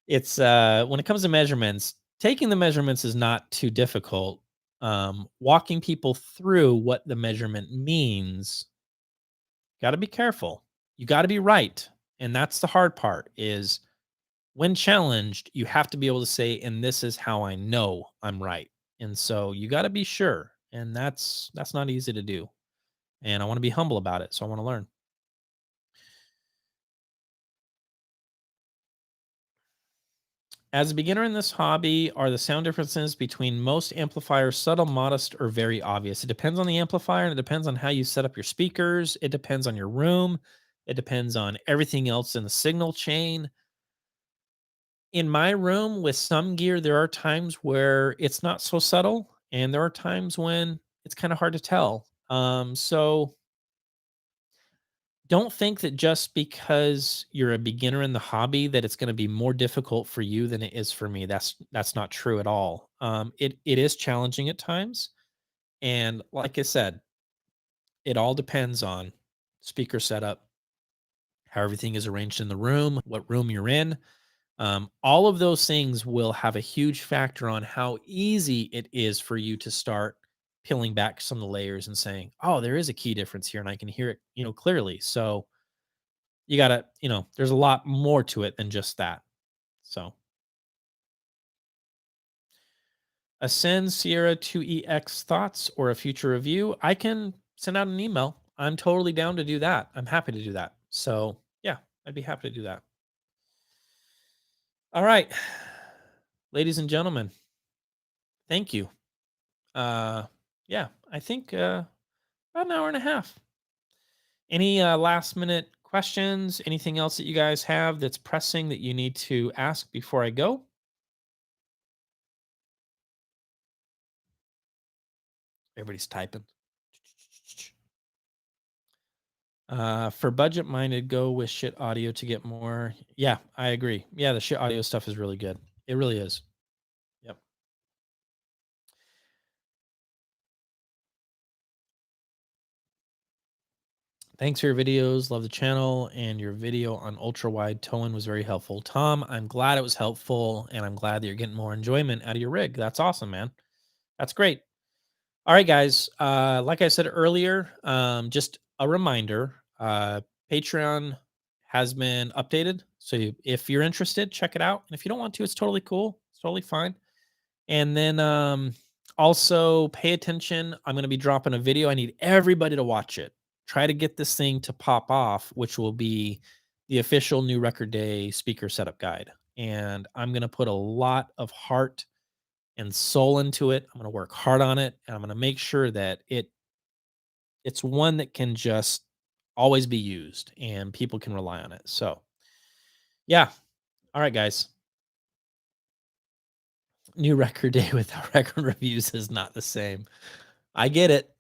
It's when it comes to measurements, taking the measurements is not too difficult. Walking people through what the measurement means, got to be careful. You got to be right. And that's the hard part is when challenged, you have to be able to say, and this is how I know I'm right. And so you got to be sure. And that's not easy to do. And I want to be humble about it. So I want to learn. As a beginner in this hobby, are the sound differences between most amplifiers subtle, modest, or very obvious? It depends on the amplifier and it depends on how you set up your speakers. It depends on your room. It depends on everything else in the signal chain. In my room with some gear, there are times where it's not so subtle, and there are times when it's kind of hard to tell. So don't think that just because you're a beginner in the hobby that it's going to be more difficult for you than it is for me. That's not true at all. It is challenging at times, and like I said, it all depends on speaker setup, how everything is arranged in the room, what room you're in. All of those things will have a huge factor on how easy it is for you to start peeling back some of the layers and saying, "Oh, there is a key difference here, and I can hear it, clearly." So you gotta, there's a lot more to it than just that. So a send Sierra 2EX thoughts or a future review, I can send out an email. I'm totally down to do that. I'm happy to do that. So yeah, I'd be happy to do that. All right, ladies and gentlemen, thank you. Uh, yeah, I think about an hour and a half. Any last minute questions? Anything else that you guys have that's pressing that you need to ask before I go? Everybody's typing. For budget minded, go with shit audio to get more. Yeah, I agree. Yeah, the shit audio stuff is really good. It really is. Yep. Thanks for your videos. Love the channel, and your video on ultra wide towing was very helpful. Tom, I'm glad it was helpful, and I'm glad that you're getting more enjoyment out of your rig. That's awesome, man. That's great. All right, guys. Like I said earlier, just a reminder, Patreon has been updated. So if you're interested, check it out. And if you don't want to, it's totally cool. It's totally fine. And then also pay attention. I'm going to be dropping a video. I need everybody to watch it. Try to get this thing to pop off, which will be the official New Record Day speaker setup guide. And I'm going to put a lot of heart and soul into it. I'm going to work hard on it, and I'm going to make sure that it's one that can just always be used and people can rely on it. So, yeah. All right, guys. New record day without record reviews is not the same. I get it.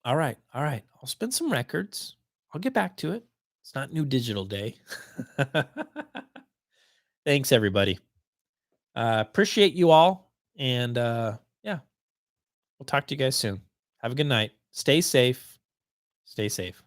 All right. All right. I'll spin some records. I'll get back to it. It's not new digital day. Thanks, everybody. Appreciate you all. And yeah, we'll talk to you guys soon. Have a good night. Stay safe. Stay safe.